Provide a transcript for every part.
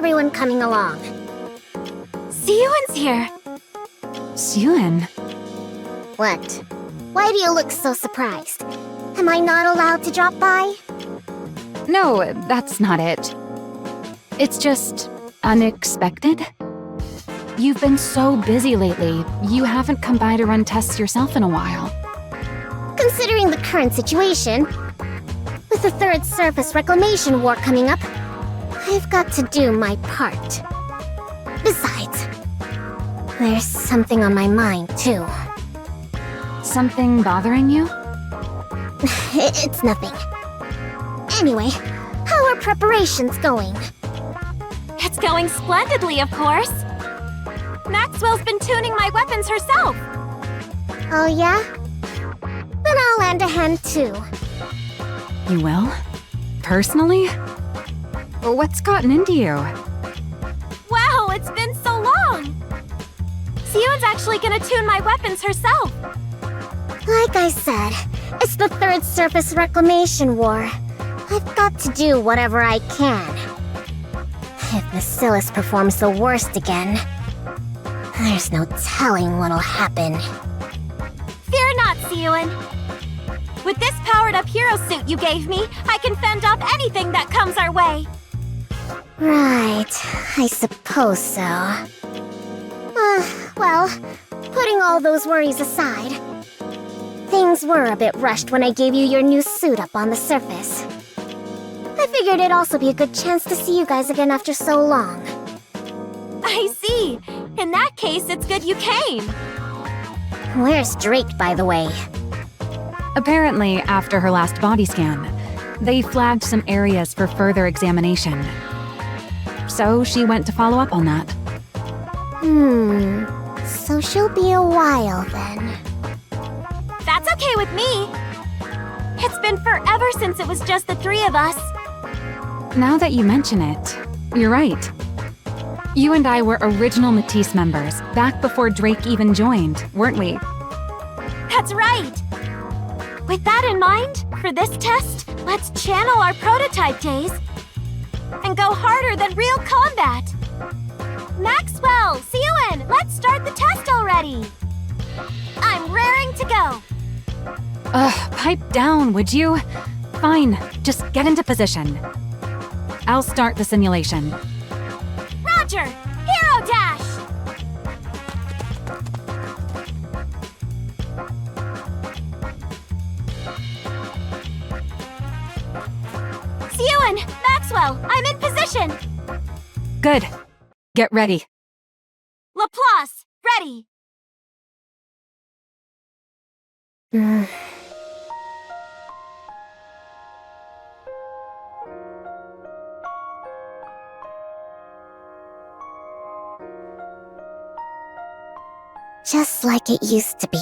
everyone coming along? Siyuan's here. Siyuan? What? Why do you look so surprised? Am I not allowed to drop by? No, that's not it. It's just unexpected. You've been so busy lately, you haven't come by to run tests yourself in a while. Considering the current situation, with the Third Surface Reclamation War coming up, I've got to do my part. Besides, there's something on my mind, too. Something bothering you? It's nothing. Anyway, how are preparations going? It's going splendidly, of course. Maxwell's been tuning my weapons herself. Oh yeah? Then I'll lend a hand too. You will? Personally? What's gotten into you? Wow, it's been so long! Siyuan's actually gonna tune my weapons herself. Like I said, it's the Third Surface Reclamation War. I've got to do whatever I can. If Bacillus performs the worst again, there's no telling what'll happen. Fear not, Siyuan. With this powered-up hero suit you gave me, I can fend off anything that comes our way. Right, I suppose so. Well, putting all those worries aside, things were a bit rushed when I gave you your new suit up on the surface. I figured it'd also be a good chance to see you guys again after so long. I see. In that case, it's good you came. Where's Drake, by the way? Apparently, after her last body scan, they flagged some areas for further examination. So she went to follow up on that. So she'll be a while then. That's okay with me. It's been forever since it was just the three of us. Now that you mention it, you're right. You and I were original Matisse members, back before Drake even joined, weren't we? That's right. With that in mind, for this test, let's channel our prototype days and go harder than real combat. Maxwell, Siyuan, let's start the test already. I'm raring to go. Pipe down, would you? Fine, just get into position. I'll start the simulation. Roger! Hero Dash! Siyuan, Maxwell, I'm in position! Good. Get ready. Laplace, ready! Just like it used to be.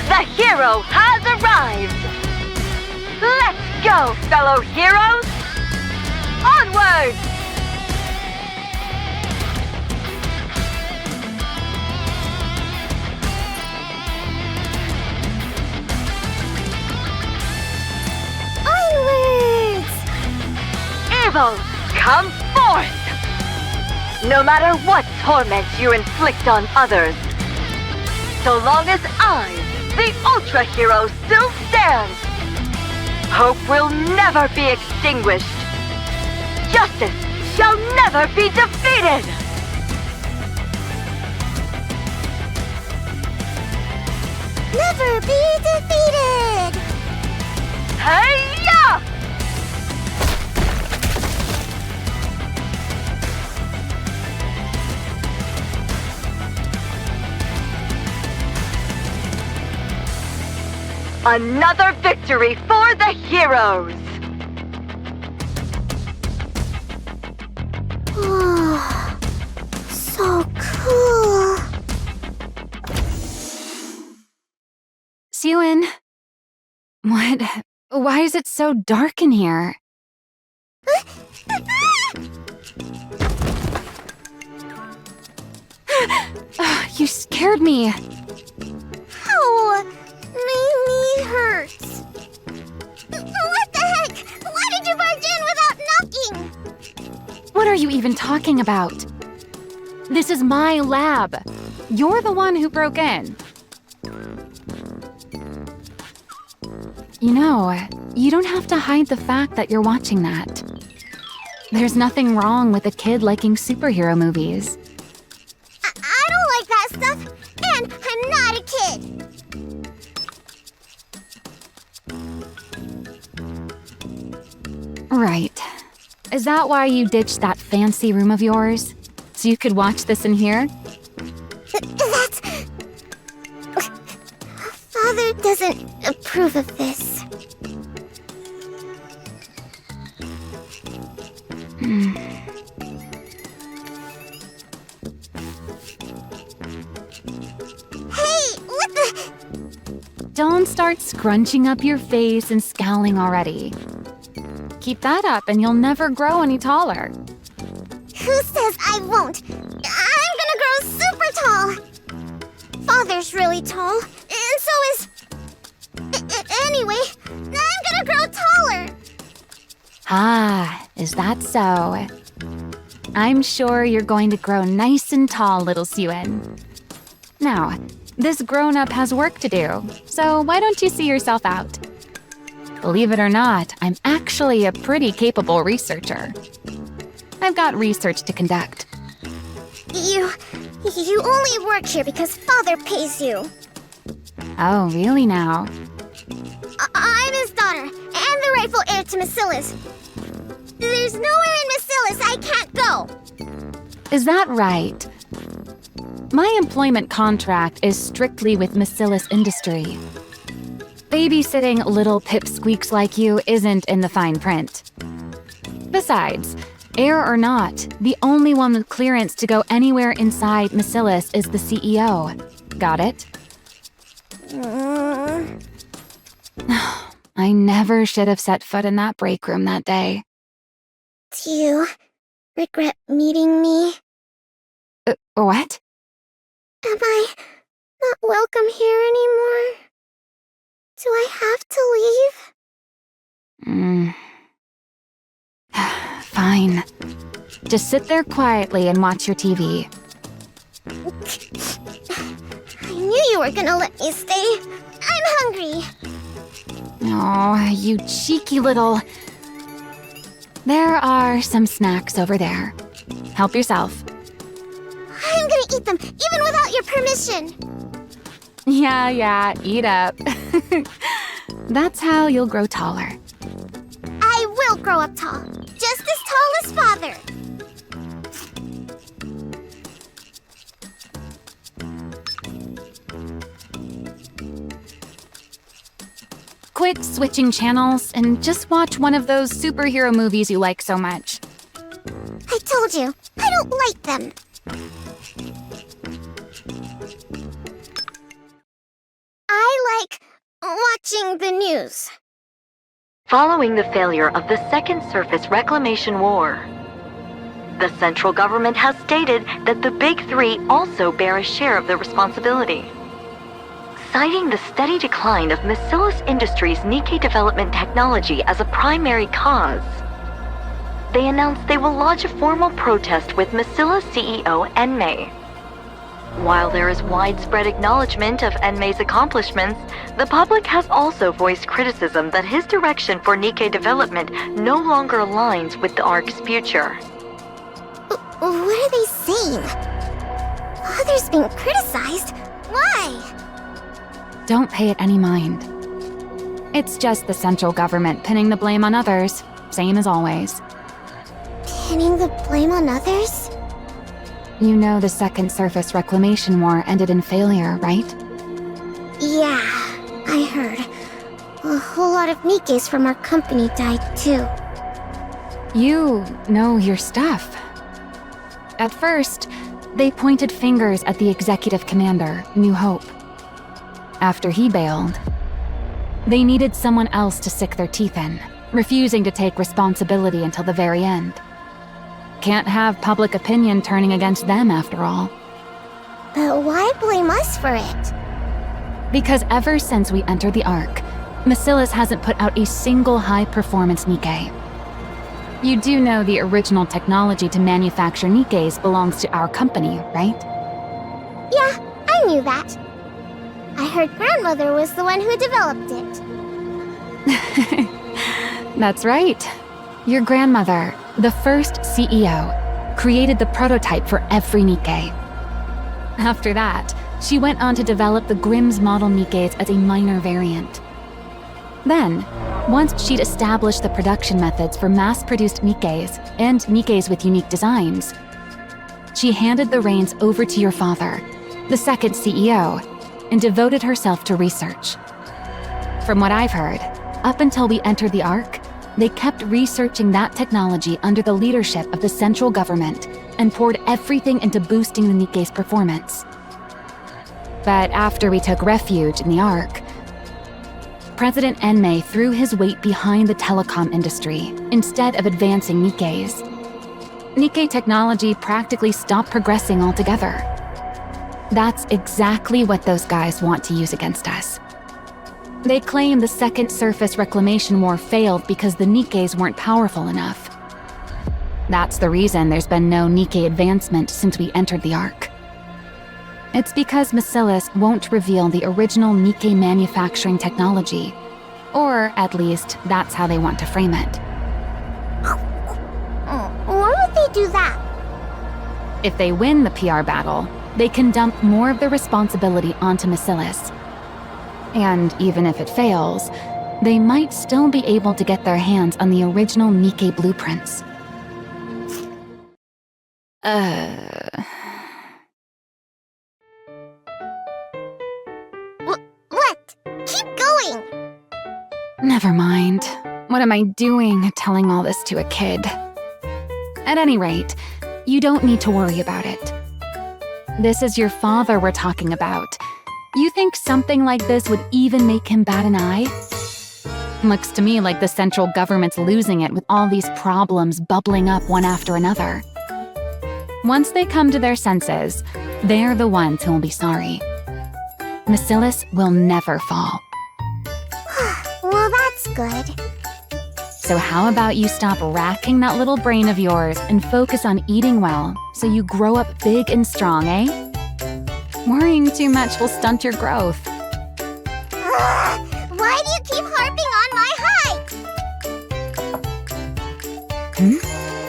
The hero has arrived! Let's go, fellow heroes! Onward! Onwards! Evil, come forth! No matter what torment you inflict on others, so long as I the Ultra Hero still stands. Hope will never be extinguished. Justice shall never be defeated. Never be defeated! Hey-ya! Another victory for the heroes! Oh, so cool. Sewin. What? Why is it so dark in here? You scared me. Ow! My knee hurts. What the heck? Why did you barge in without knocking? What are you even talking about? This is my lab. You're the one who broke in. You know, you don't have to hide the fact that you're watching that. There's nothing wrong with a kid liking superhero movies. I don't like that stuff, and I'm not a kid. Right. Is that why you ditched that fancy room of yours? So you could watch this in here? That's... Father doesn't approve of this. Hey, what the... Don't start scrunching up your face and scowling already. Keep that up and you'll never grow any taller. Who says I won't? I'm gonna grow super tall. Father's really tall, and so is... Anyway, I'm gonna grow taller. Ah, is that so? I'm sure you're going to grow nice and tall, little Sewin. Now, this grown-up has work to do, so why don't you see yourself out? Believe it or not, I'm actually a pretty capable researcher. I've got research to conduct. You only work here because Father pays you. Oh, really now? I'm his daughter, and the rightful heir to Macilis. There's nowhere in Macilis I can't go. Is that right? My employment contract is strictly with Macilis Industry. Babysitting little pipsqueaks like you isn't in the fine print. Besides, heir or not, the only one with clearance to go anywhere inside Macilis is the CEO. Got it? I never should have set foot in that break room that day. Do you regret meeting me? What? Am I not welcome here anymore? Do I have to leave? Fine. Just sit there quietly and watch your TV. I knew you were gonna let me stay. I'm hungry. Oh, you cheeky little... There are some snacks over there. Help yourself. I'm gonna eat them, even without your permission. Yeah, eat up. That's how you'll grow taller. I will grow up tall, just as tall as Father. Quit switching channels and just watch one of those superhero movies you like so much. I told you, I don't like them. I like watching the news. Following the failure of the Second Surface Reclamation War, the central government has stated that the Big Three also bear a share of the responsibility. Citing the steady decline of Macilis Industries' Nikke development technology as a primary cause, they announced they will lodge a formal protest with Macilis CEO Enmei. While there is widespread acknowledgement of Enmei's accomplishments, the public has also voiced criticism that his direction for Nikke development no longer aligns with the ARC's future. What are they saying? Father's being criticized? Why? Don't pay it any mind. It's just the central government pinning the blame on others, same as always. Pinning the blame on others? You know the Second Surface Reclamation War ended in failure, right? Yeah, I heard. A whole lot of Nikkes from our company died too. You know your stuff. At first, they pointed fingers at the executive commander, New Hope. After he bailed, they needed someone else to sink their teeth in, refusing to take responsibility until the very end. Can't have public opinion turning against them, after all. But why blame us for it? Because ever since we entered the Ark, Bacillus hasn't put out a single high-performance Nikke. You do know the original technology to manufacture Nikkes belongs to our company, right? Yeah, I knew that. I heard grandmother was the one who developed it. That's right. Your grandmother, the first CEO, created the prototype for every Nikke. After that, she went on to develop the Grimm's model Nikkes as a minor variant. Then, once she'd established the production methods for mass-produced Nikkes and Nikkes with unique designs, she handed the reins over to your father, the second CEO, and devoted herself to research. From what I've heard, up until we entered the Ark, they kept researching that technology under the leadership of the central government and poured everything into boosting the Nikke's performance. But after we took refuge in the Ark, President Enmei threw his weight behind the telecom industry instead of advancing Nikkes. Nikke technology practically stopped progressing altogether. That's exactly what those guys want to use against us. They claim the Second Surface Reclamation War failed because the Nikkes weren't powerful enough. That's the reason there's been no Nikke advancement since we entered the Ark. It's because Bacillus won't reveal the original Nikke manufacturing technology, or at least that's how they want to frame it. Why would they do that? If they win the PR battle, they can dump more of the responsibility onto Bacillus. And even if it fails, they might still be able to get their hands on the original Nikke blueprints. What? Keep going! Never mind. What am I doing telling all this to a kid? At any rate, you don't need to worry about it. This is your father we're talking about. You think something like this would even make him bat an eye? Looks to me like the central government's losing it with all these problems bubbling up one after another. Once they come to their senses, they're the ones who will be sorry. Bacillus will never fall. Well, that's good. So how about you stop racking that little brain of yours and focus on eating well so you grow up big and strong, eh? Worrying too much will stunt your growth. Why do you keep harping on my height?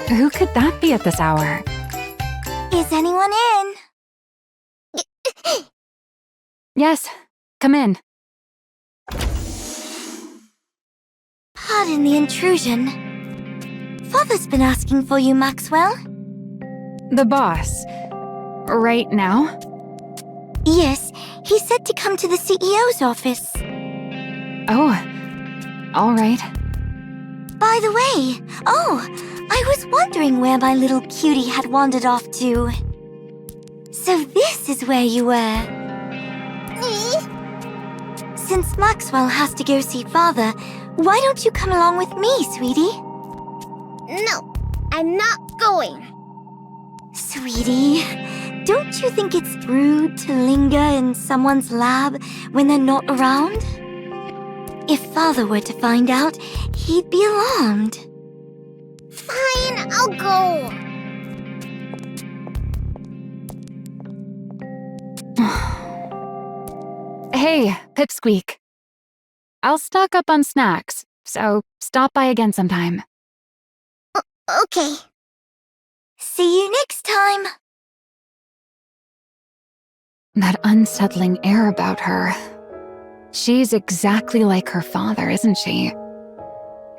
Who could that be at this hour? Is anyone in? Yes, come in. Pardon the intrusion. Father's been asking for you, Maxwell. The boss. Right now? Yes, he said to come to the CEO's office. Oh, all right. By the way, I was wondering where my little cutie had wandered off to. So this is where you were. Since Maxwell has to go see Father, why don't you come along with me, sweetie? No, I'm not going. Sweetie, don't you think it's rude to linger in someone's lab when they're not around? If Father were to find out, he'd be alarmed. Fine, I'll go. Hey, Pipsqueak. I'll stock up on snacks, so stop by again sometime. Okay. See you next time. That unsettling air about her. She's exactly like her father, isn't she?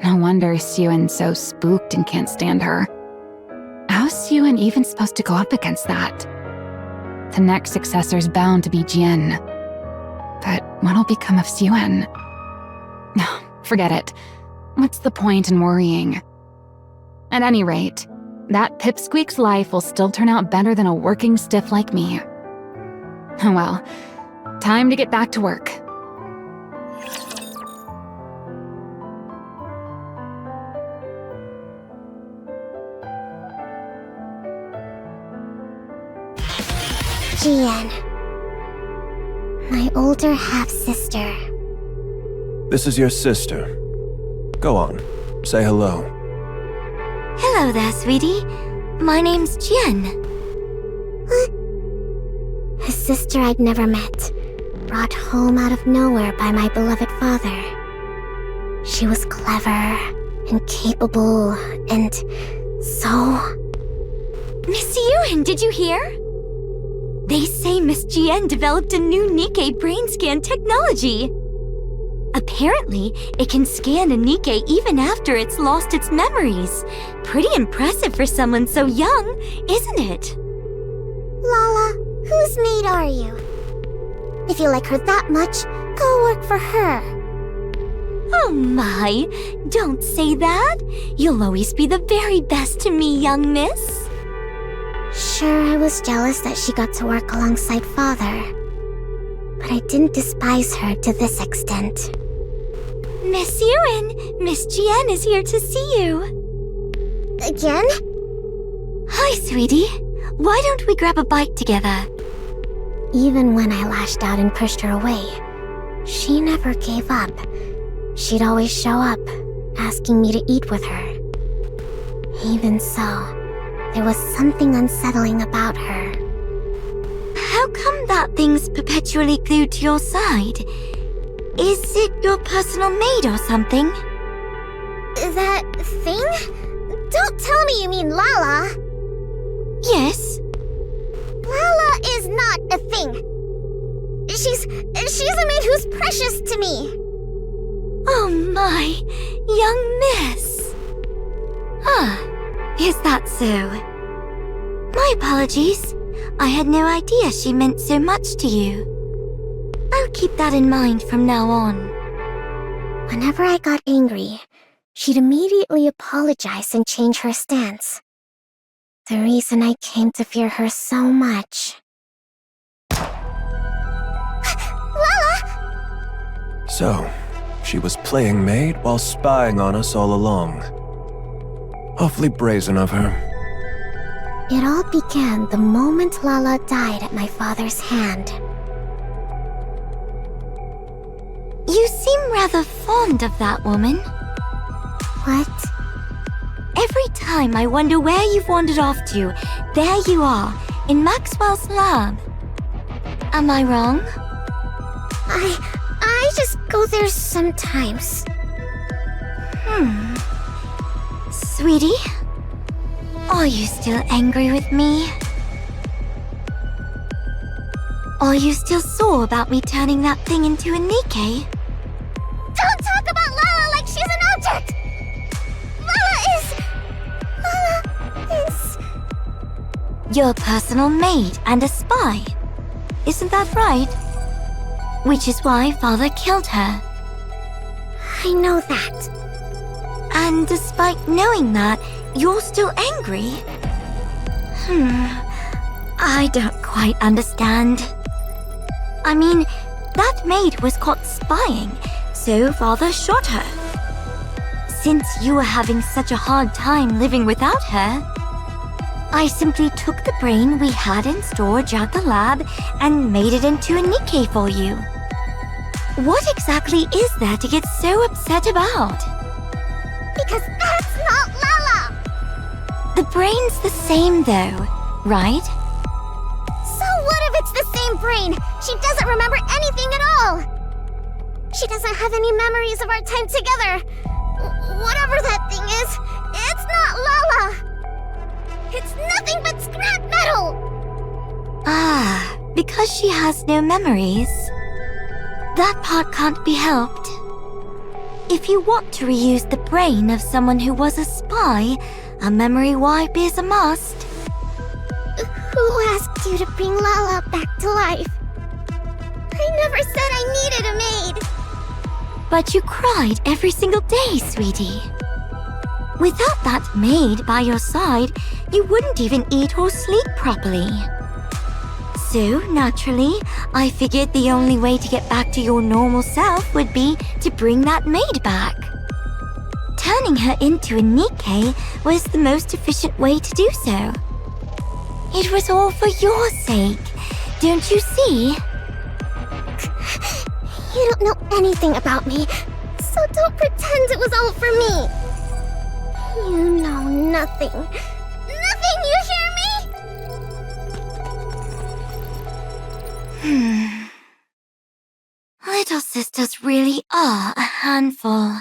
No wonder Suyun's so spooked and can't stand her. How's Suyun even supposed to go up against that? The next successor's bound to be Jian. But what'll become of Suyun? Forget it. What's the point in worrying? At any rate, that Pipsqueak's life will still turn out better than a working stiff like me. Well, time to get back to work. Jian. My older half-sister. This is your sister. Go on, say hello. Hello there, sweetie. My name's Jian. A sister I'd never met, brought home out of nowhere by my beloved father. She was clever and capable and so... Miss Yuen, did you hear? They say Miss Jian developed a new Nikke brain scan technology. Apparently, it can scan a Nikke even after it's lost its memories. Pretty impressive for someone so young, isn't it? Lala, whose maid are you? If you like her that much, go work for her. Oh my, don't say that. You'll always be the very best to me, young miss. Sure, I was jealous that she got to work alongside father. But I didn't despise her to this extent. Miss Yuen, Miss Jian is here to see you. Again? Hi, sweetie. Why don't we grab a bite together? Even when I lashed out and pushed her away, she never gave up. She'd always show up, asking me to eat with her. Even so, there was something unsettling about her. How come that thing's perpetually glued to your side? Is it your personal maid or something? That thing? Don't tell me you mean Lala! Yes. Lala is not a thing. She's a maid who's precious to me. Oh my, young miss. Is that so? My apologies. I had no idea she meant so much to you. I'll keep that in mind from now on. Whenever I got angry, she'd immediately apologize and change her stance. The reason I came to fear her so much. Lala! So, she was playing maid while spying on us all along. Awfully brazen of her. It all began the moment Lala died at my father's hand. You seem rather fond of that woman. What? Every time I wonder where you've wandered off to, there you are, in Maxwell's lab. Am I wrong? I just go there sometimes. Sweetie? Are you still angry with me? Are you still sore about me turning that thing into a Nikke? Don't talk about Lala like she's an object! Lala is... Your personal maid and a spy. Isn't that right? Which is why Father killed her. I know that. And despite knowing that, you're still angry? I don't quite understand. I mean, that maid was caught spying, so Father shot her. Since you were having such a hard time living without her, I simply took the brain we had in storage at the lab and made it into a Nikke for you. What exactly is there to get so upset about? Because that's not Lala! The brain's the same though, right? So what if it's the same brain. She doesn't remember anything at all. She doesn't have any memories of our time together. Whatever that thing is, it's not Lala. It's nothing but scrap metal. Ah, because she has no memories. That part can't be helped. If you want to reuse the brain of someone who was a spy, a memory wipe is a must. Who asked you to bring Lala back to life? I never said I needed a maid. But you cried every single day, sweetie. Without that maid by your side, you wouldn't even eat or sleep properly. So, naturally, I figured the only way to get back to your normal self would be to bring that maid back. Turning her into a Nikke was the most efficient way to do so. It was all for your sake, don't you see? You don't know anything about me, so don't pretend it was all for me. You know nothing. Nothing, you hear me? Little sisters really are a handful.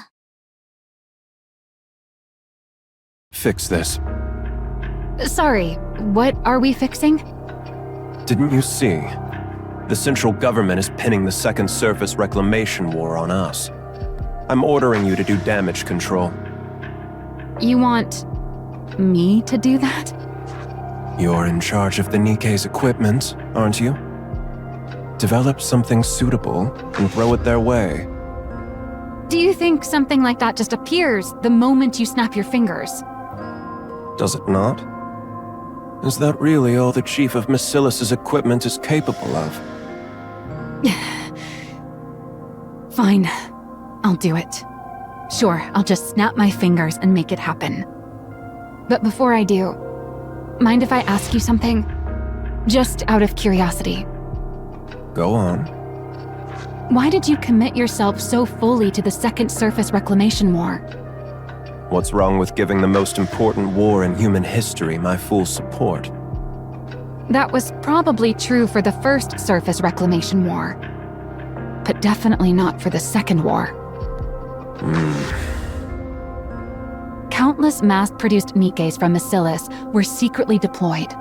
Fix this. Sorry, what are we fixing? Didn't you see? The central government is pinning the second surface reclamation war on us. I'm ordering you to do damage control. You want me to do that? You're in charge of the Nikke's equipment, aren't you? Develop something suitable and throw it their way. Do you think something like that just appears the moment you snap your fingers? Does it not? Is that really all the Chief of Massilis's equipment is capable of? Fine, I'll do it. Sure, I'll just snap my fingers and make it happen. But before I do, mind if I ask you something? Just out of curiosity. Go on. Why did you commit yourself so fully to the second surface reclamation war? What's wrong with giving the most important war in human history my full support? That was probably true for the first surface reclamation war, but definitely not for the second war. Countless mass-produced Nikkes from Massilis were secretly deployed.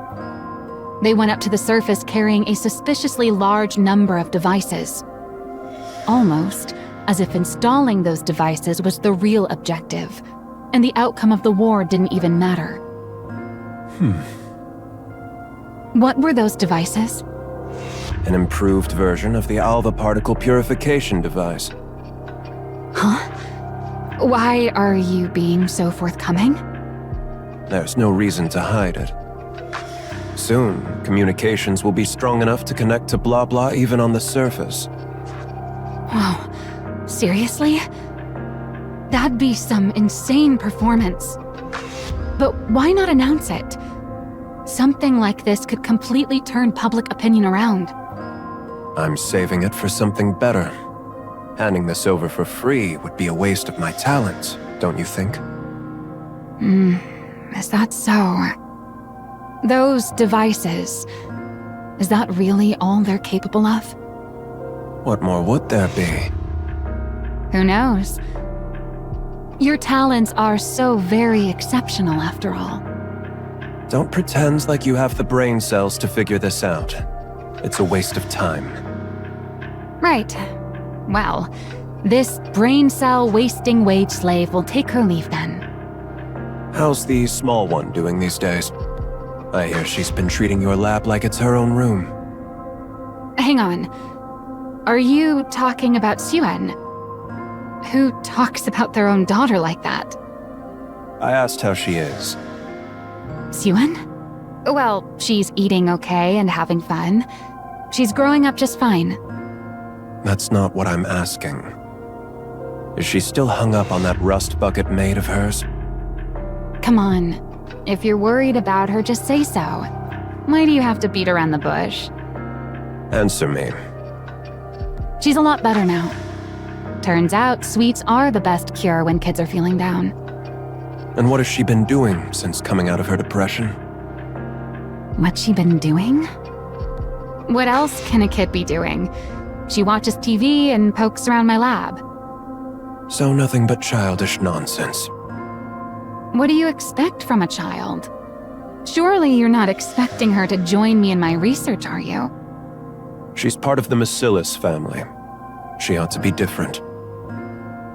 They went up to the surface carrying a suspiciously large number of devices. Almost as if installing those devices was the real objective, and the outcome of the war didn't even matter. What were those devices? An improved version of the alpha particle purification device. Huh? Why are you being so forthcoming? There's no reason to hide it. Soon, communications will be strong enough to connect to blah blah even on the surface. Wow, seriously? That'd be some insane performance. But why not announce it? Something like this could completely turn public opinion around. I'm saving it for something better. Handing this over for free would be a waste of my talents, don't you think? Is that so? Those devices, is that really all they're capable of? What more would there be? Who knows? Your talents are so very exceptional after all. Don't pretend like you have the brain cells to figure this out. It's a waste of time. Right. Well, this brain cell wasting wage slave will take her leave then. How's the small one doing these days? I hear she's been treating your lab like it's her own room. Hang on. Are you talking about Suen? Who talks about their own daughter like that? I asked how she is. Suen? Well, she's eating okay and having fun. She's growing up just fine. That's not what I'm asking. Is she still hung up on that rust bucket maid of hers? Come on. If you're worried about her, just say so. Why do you have to beat around the bush? Answer me. She's a lot better now. Turns out sweets are the best cure when kids are feeling down. And what has she been doing since coming out of her depression? What's she been doing? What else can a kid be doing? She watches TV and pokes around my lab. So nothing but childish nonsense. What do you expect from a child? Surely you're not expecting her to join me in my research, are you? She's part of the Bacillus family. She ought to be different.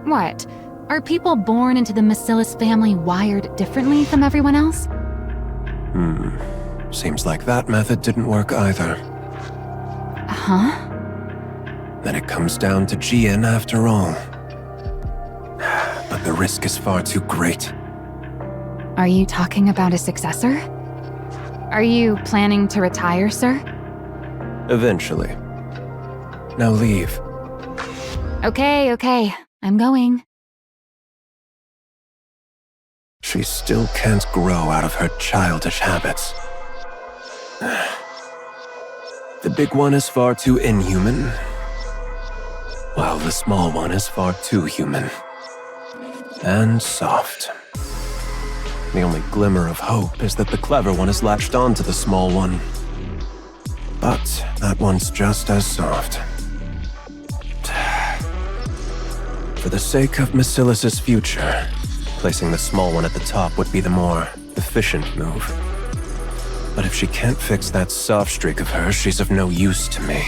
What? Are people born into the Bacillus family wired differently from everyone else? Seems like that method didn't work either. Huh? Then it comes down to Jian after all. But the risk is far too great. Are you talking about a successor? Are you planning to retire, sir? Eventually. Now leave. Okay. I'm going. She still can't grow out of her childish habits. The big one is far too inhuman, while the small one is far too human. And soft. The only glimmer of hope is that the clever one has latched onto the small one. But that one's just as soft. For the sake of Bacillus's future, placing the small one at the top would be the more efficient move. But if she can't fix that soft streak of hers, she's of no use to me.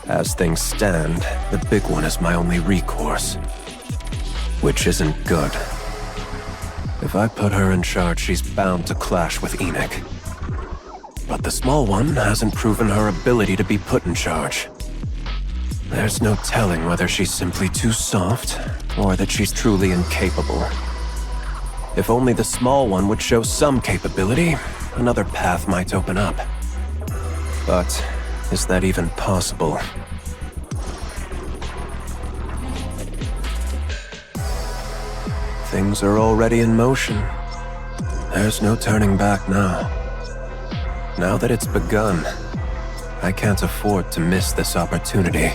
As things stand, the big one is my only recourse. Which isn't good. If I put her in charge, she's bound to clash with Enoch. But the small one hasn't proven her ability to be put in charge. There's no telling whether she's simply too soft, or that she's truly incapable. If only the small one would show some capability, another path might open up. But is that even possible? Things are already in motion. There's no turning back now. Now that it's begun, I can't afford to miss this opportunity.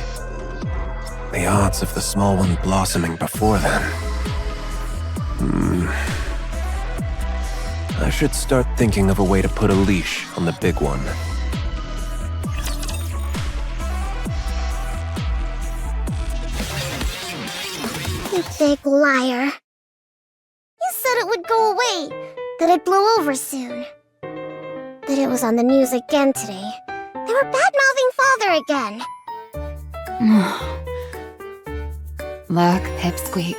The odds of the small one blossoming before then. I should start thinking of a way to put a leash on the big one. You big liar. You said it would go away, that it blew over soon. That it was on the news again today. They were bad-mouthing Father again. Look, Pipsqueak.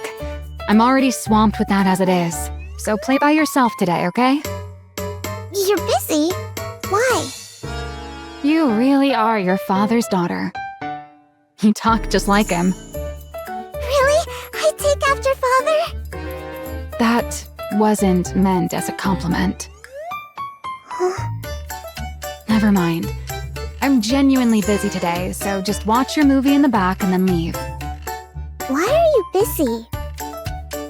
I'm already swamped with that as it is. So play by yourself today, okay? You're busy? Why? You really are your father's daughter. You talk just like him. Really? I take after Father? That wasn't meant as a compliment. Never mind. I'm genuinely busy today, so just watch your movie in the back and then leave. Why are you busy?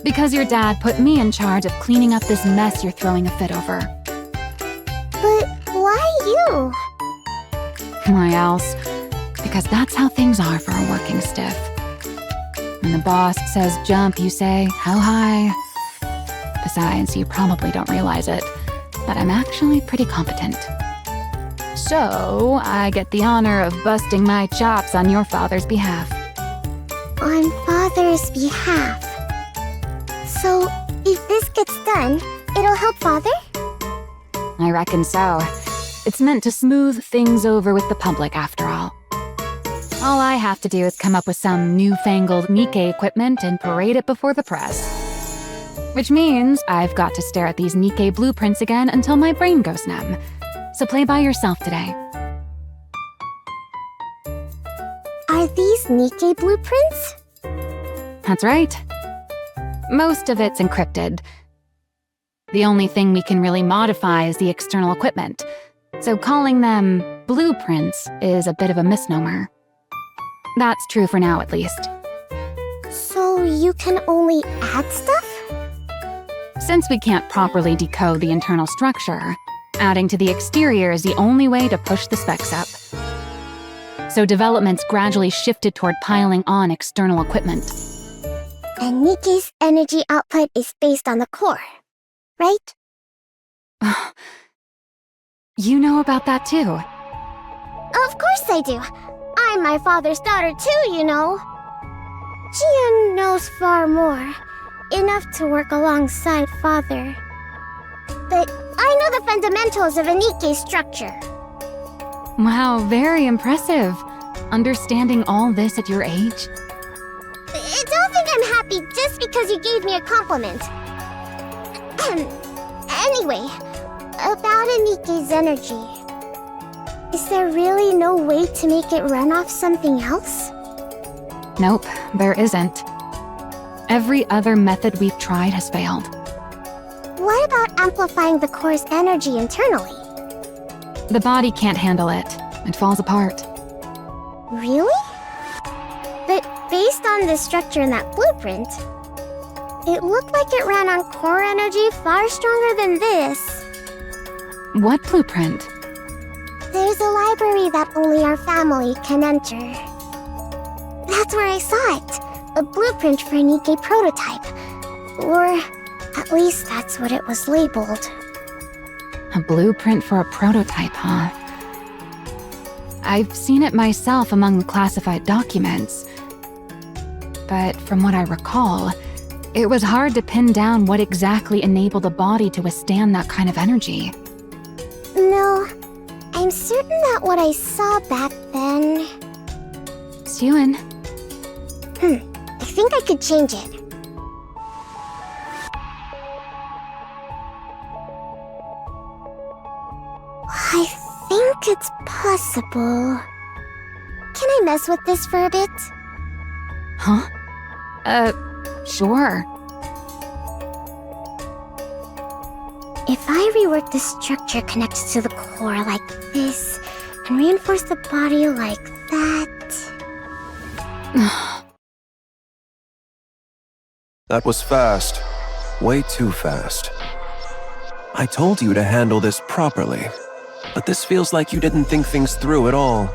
Because your dad put me in charge of cleaning up this mess you're throwing a fit over. But why you? Why else? Because that's how things are for a working stiff. When the boss says jump, you say, how high? Besides, you probably don't realize it, but I'm actually pretty competent. So, I get the honor of busting my chops on your father's behalf. On Father's behalf. So, if this gets done, it'll help Father? I reckon so. It's meant to smooth things over with the public, after all. All I have to do is come up with some newfangled Nikke equipment and parade it before the press. Which means I've got to stare at these Nikke blueprints again until my brain goes numb. So play by yourself today. Are these Nikke blueprints? That's right. Most of it's encrypted. The only thing we can really modify is the external equipment, so calling them blueprints is a bit of a misnomer. That's true for now, at least. So you can only add stuff? Since we can't properly decode the internal structure, adding to the exterior is the only way to push the specs up. So development's gradually shifted toward piling on external equipment. And Nikke's energy output is based on the core, right? You know about that too. Of course I do. I'm my father's daughter too, you know. Jian knows far more. Enough to work alongside father. But I know the fundamentals of a Nikke structure. Wow, very impressive. Understanding all this at your age? Don't think I'm happy just because you gave me a compliment. Anyway, about a Nikke's energy. Is there really no way to make it run off something else? Nope, there isn't. Every other method we've tried has failed. What about amplifying the core's energy internally? The body can't handle it. It falls apart. Really? But based on the structure in that blueprint, it looked like it ran on core energy far stronger than this. What blueprint? There's a library that only our family can enter. That's where I saw it. A blueprint for a Nikke prototype. Or at least that's what it was labeled. A blueprint for a prototype, huh? I've seen it myself among the classified documents. But from what I recall, it was hard to pin down what exactly enabled a body to withstand that kind of energy. No, I'm certain that what I saw back then... Suen, I think I could change it. I think it's possible. Can I mess with this for a bit? huh? Sure. If I rework the structure connected to the core like this, and reinforce the body like that... That was fast. Way too fast. I told you to handle this properly, but this feels like you didn't think things through at all.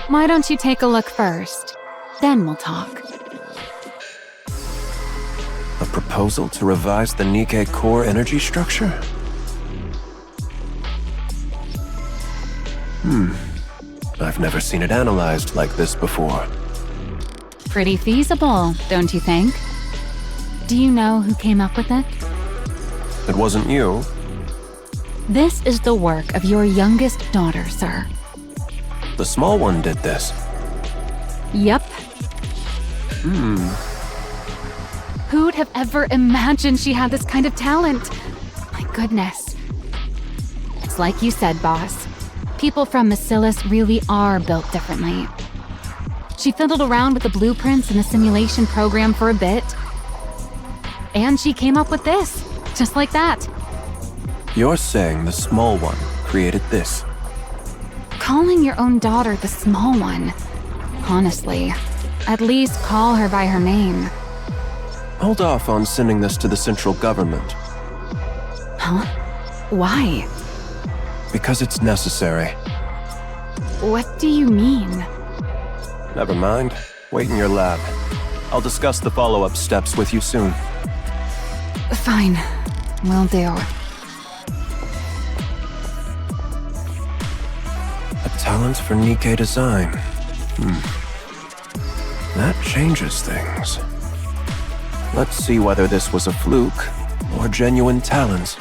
Why don't you take a look first? Then we'll talk. A proposal to revise the Nikke core energy structure? I've never seen it analyzed like this before. Pretty feasible, don't you think? Do you know who came up with it? It wasn't you. This is the work of your youngest daughter, sir. The small one did this. Yep. Who'd have ever imagined she had this kind of talent? My goodness. It's like you said, boss. People from Bacillus really are built differently. She fiddled around with the blueprints and the simulation program for a bit. And she came up with this, just like that. You're saying the small one created this? Calling your own daughter the small one. Honestly, at least call her by her name. Hold off on sending this to the central government. Huh? Why? Because it's necessary. What do you mean? Never mind. Wait in your lab. I'll discuss the follow-up steps with you soon. Fine. Will do. A talent for Nikke design. That changes things. Let's see whether this was a fluke or genuine talent.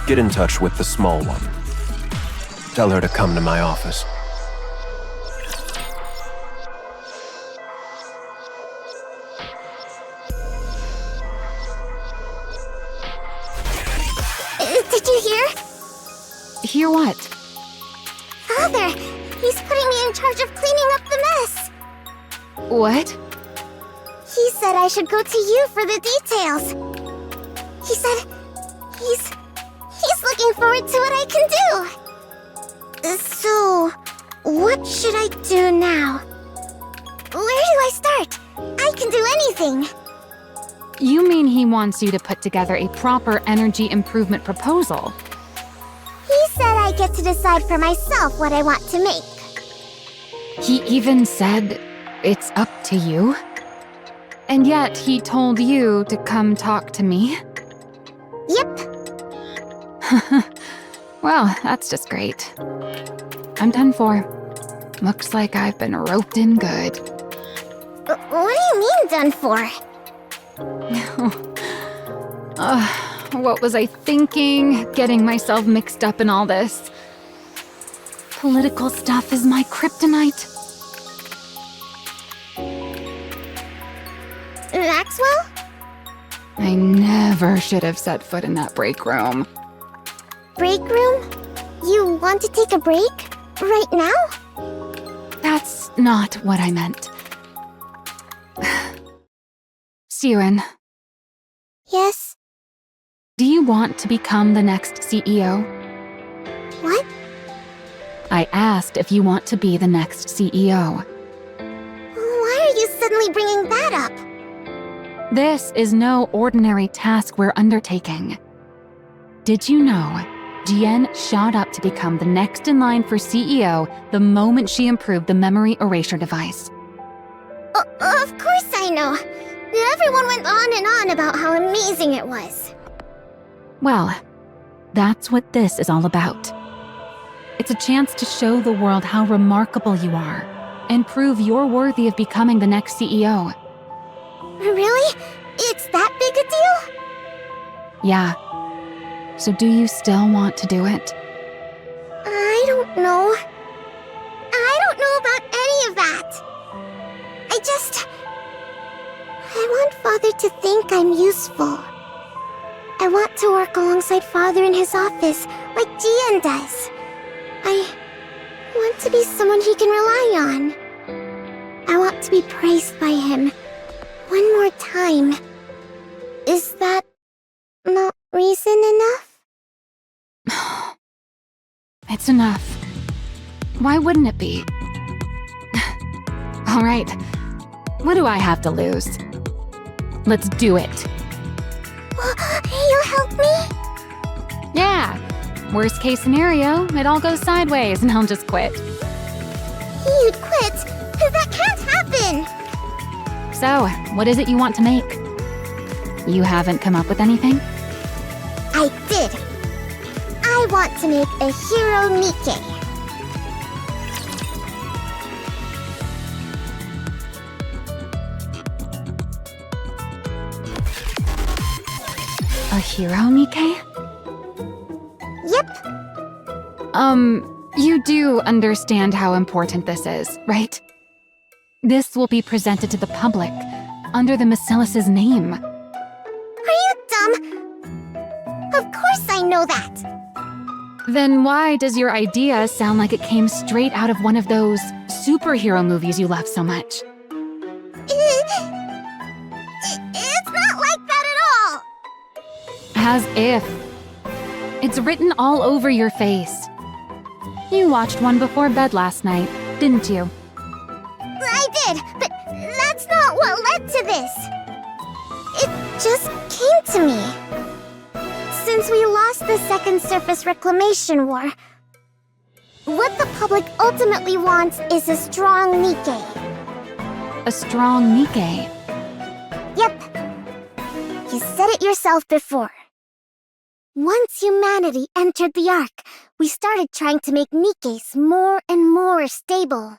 Get in touch with the small one. Tell her to come to my office. Did you hear? Hear what? Father, he's putting me in charge of cleaning up the mess. What? He said I should go to you for the details. He said he's looking forward to what I can do. So, what should I do now? Where do I start? I can do anything. You mean he wants you to put together a proper energy improvement proposal? He said I get to decide for myself what I want to make. He even said it's up to you? And yet he told you to come talk to me? Yep. Well, that's just great. I'm done for. Looks like I've been roped in good. What do you mean done for? What was I thinking? Getting myself mixed up in all this. Political stuff is my kryptonite. Maxwell? I never should have set foot in that break room. Break room? You want to take a break? Right now? That's not what I meant. Siren, Yes? do you want to become the next CEO? What? I asked if you want to be the next CEO. Why are you suddenly bringing that up? This is no ordinary task we're undertaking. Did you know Jian shot up to become the next in line for CEO the moment she improved the memory erasure device? Of course I know. Everyone went on and on about how amazing it was. Well, that's what this is all about. It's a chance to show the world how remarkable you are and prove you're worthy of becoming the next CEO. Really? It's that big a deal? Yeah. So do you still want to do it? I don't know. I don't know about any of that. I want Father to think I'm useful. I want to work alongside Father in his office, like Jian does. I want to be someone he can rely on. I want to be praised by him. One more time. Is that not reason enough? It's enough. Why wouldn't it be? All right. What do I have to lose? Let's do it. You'll help me? Yeah. Worst case scenario, it all goes sideways and I'll just quit. You'd quit? That can't happen! So, what is it you want to make? You haven't come up with anything? I did. I want to make a hero Nikke. A hero, Nikke? Yep. You do understand how important this is, right? This will be presented to the public, under the Bacillus's name. Are you dumb? Of course I know that. Then why does your idea sound like it came straight out of one of those superhero movies you love so much? It's not like that at all. As if. It's written all over your face. You watched one before bed last night, didn't you? I did, but that's not what led to this. It just came to me. Since we lost the Second Surface Reclamation War, what the public ultimately wants is a strong Nikke. A strong Nikke. Yep. You said it yourself before. Once humanity entered the Ark, we started trying to make Nikkes more and more stable.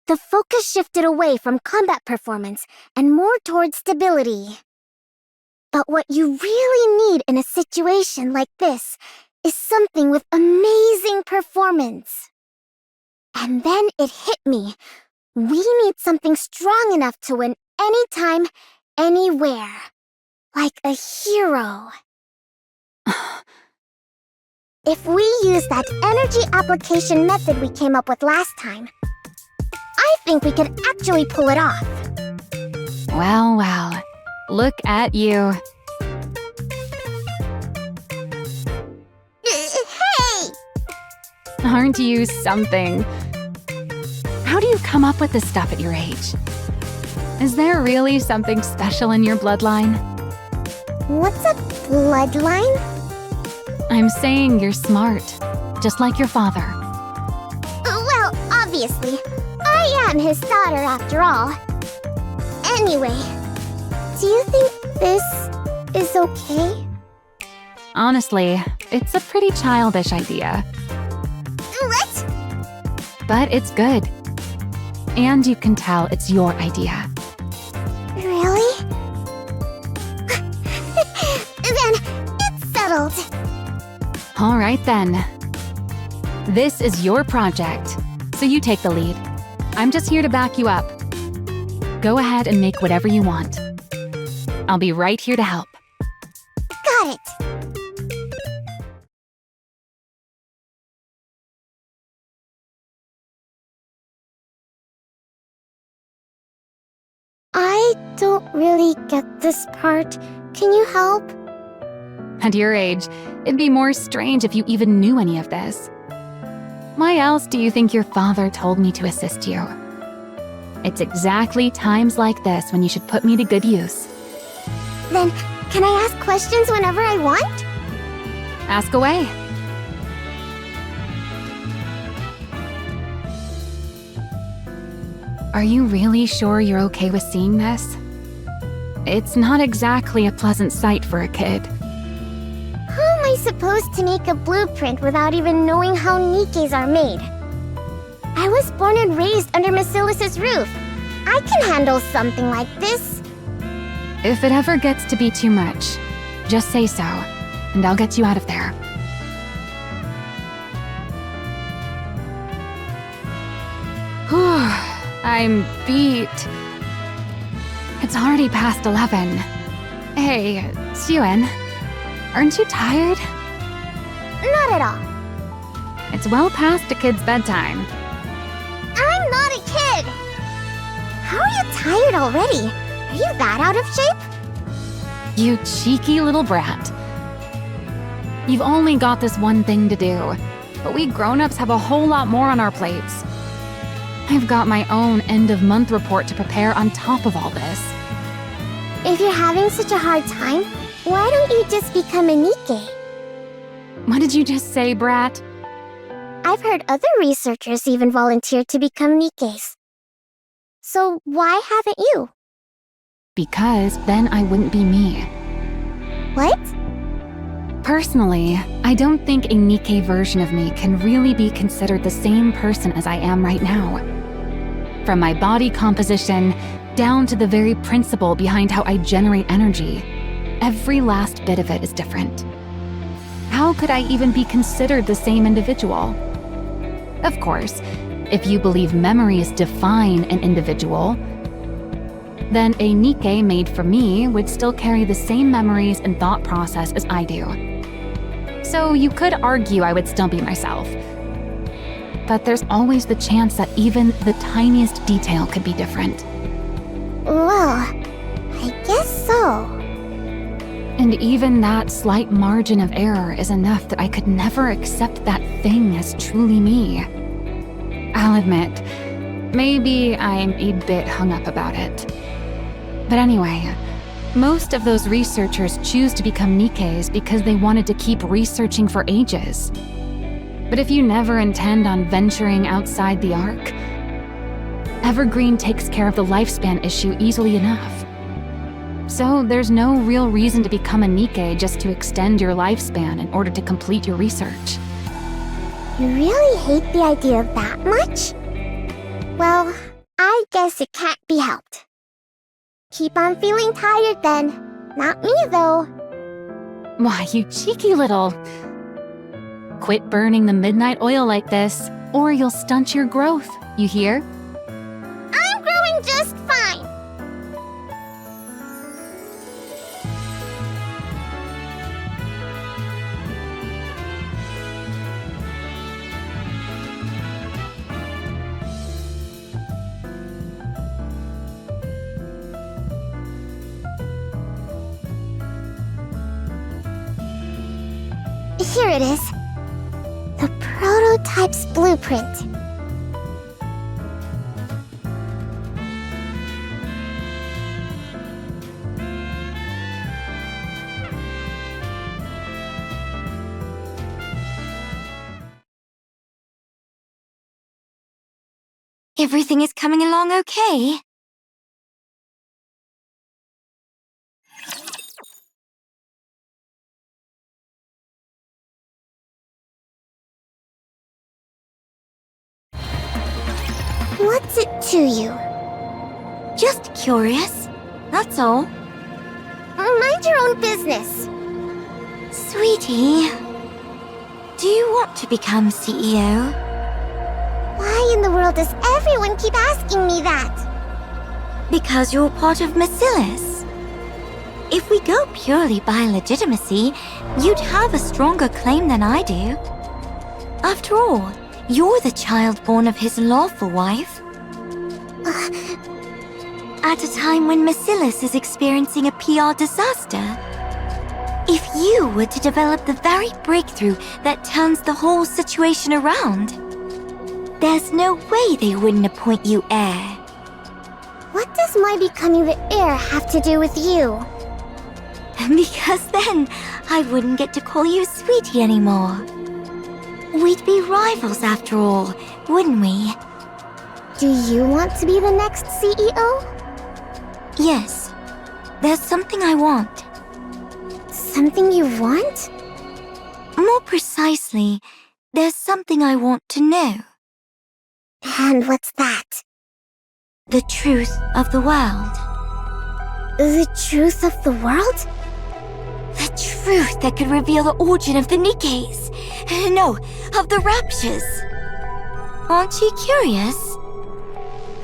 The focus shifted away from combat performance and more towards stability. But what you really need in a situation like this is something with amazing performance. And then it hit me. We need something strong enough to win anytime, anywhere. Like a hero. If we use that energy application method we came up with last time, I think we could actually pull it off. Well, well. Look at you. Hey! Aren't you something? How do you come up with this stuff at your age? Is there really something special in your bloodline? What's a bloodline? I'm saying you're smart, just like your father. Well, obviously. I am his daughter after all. Anyway, do you think this is okay? Honestly, It's a pretty childish idea, What? but it's good. And you can tell it's your idea. Really? Then it's settled. All right then. This is your project, so you take the lead. I'm just here to back you up. Go ahead and make whatever you want. I'll be right here to help. Got it. I don't really get this part. Can you help? At your age, it'd be more strange if you even knew any of this. Why else do you think your father told me to assist you? It's exactly times like this when you should put me to good use. Then, can I ask questions whenever I want? Ask away. Are you really sure you're okay with seeing this? It's not exactly a pleasant sight for a kid. How am I supposed to make a blueprint without even knowing how Nikkes are made? I was born and raised under Basilis's roof. I can handle something like this. If it ever gets to be too much, just say so, and I'll get you out of there. Whew, I'm beat. It's already past 11. Hey, Suen, aren't you tired? Not at all. It's well past a kid's bedtime. I'm not a kid. How are you tired already? Are you that out of shape? You cheeky little brat. You've only got this one thing to do, but we grown-ups have a whole lot more on our plates. I've got my own end-of-month report to prepare on top of all this. If you're having such a hard time, why don't you just become a Nikke? What did you just say, brat? I've heard other researchers even volunteer to become Nikkes. So why haven't you? Because then I wouldn't be me. What? Personally, I don't think a Nikke version of me can really be considered the same person as I am right now. From my body composition, down to the very principle behind how I generate energy, every last bit of it is different. How could I even be considered the same individual? Of course, if you believe memories define an individual, then a Nikke made for me would still carry the same memories and thought process as I do. So you could argue I would still be myself. But there's always the chance that even the tiniest detail could be different. Well, I guess so. And even that slight margin of error is enough that I could never accept that thing as truly me. I'll admit, maybe I'm a bit hung up about it. But anyway, most of those researchers choose to become Nikkes because they wanted to keep researching for ages. But if you never intend on venturing outside the arc, Evergreen takes care of the lifespan issue easily enough. So there's no real reason to become a Nikke just to extend your lifespan in order to complete your research. You really hate the idea that much? Well, I guess it can't be helped. Keep on feeling tired then. Not me, though. Why, you cheeky little... Quit burning the midnight oil like this, or you'll stunt your growth, you hear? I'm growing just fine. Here it is. The prototype's blueprint. Everything is coming along okay. What's it to you? Just curious, that's all. Mind your own business. Sweetie, do you want to become CEO? Why in the world does everyone keep asking me that? Because you're part of Macillus. If we go purely by legitimacy, you'd have a stronger claim than I do. After all, you're the child born of his lawful wife. At a time when Macillus is experiencing a PR disaster. If you were to develop the very breakthrough that turns the whole situation around, there's no way they wouldn't appoint you heir. What does my becoming the heir have to do with you? Because then I wouldn't get to call you Sweetie anymore. We'd be rivals after all, wouldn't we? Do you want to be the next CEO? Yes. There's something I want. Something you want? More precisely, there's something I want to know. And what's that? The truth of the world. The truth of the world? The truth that could reveal the origin of the Nikkes. No, of the Raptures. Aren't you curious?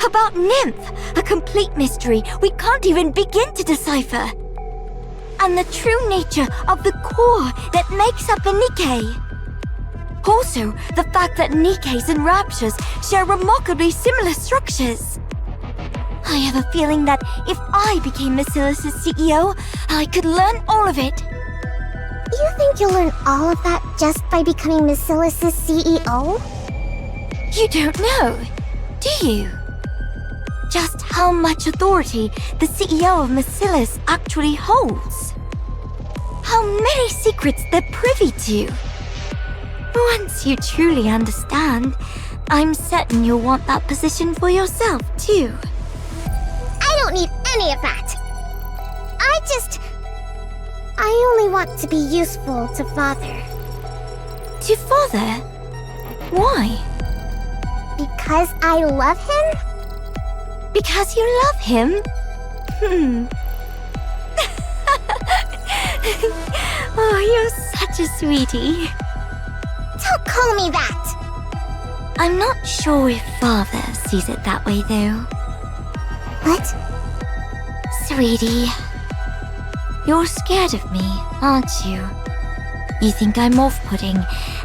About Nymph, a complete mystery we can't even begin to decipher. And the true nature of the core that makes up a Nikke. Also, the fact that Nikkes and Raptures share remarkably similar structures. I have a feeling that if I became Macillus' CEO, I could learn all of it. You think you'll learn all of that just by becoming Macillus' CEO? You don't know, do you? Just how much authority the CEO of Macillus actually holds. How many secrets they're privy to. Once you truly understand, I'm certain you'll want that position for yourself, too. I don't need any of that. I only want to be useful to Father. To Father? Why? Because I love him? Because you love him? Oh, you're such a sweetie. Don't call me that! I'm not sure if Father sees it that way, though. What? Sweetie, you're scared of me, aren't you? You think I'm off-putting,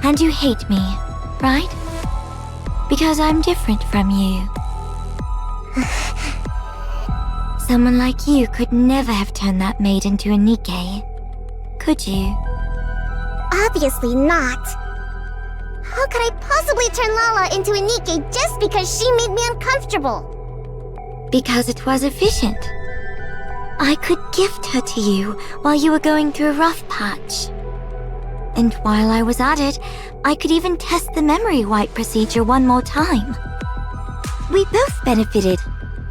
and you hate me, right? Because I'm different from you. Someone like you could never have turned that maid into a Nikke, could you? Obviously not. How could I possibly turn Lala into a Nikke just because she made me uncomfortable? Because it was efficient. I could gift her to you while you were going through a rough patch. And while I was at it, I could even test the memory wipe procedure one more time. We both benefited.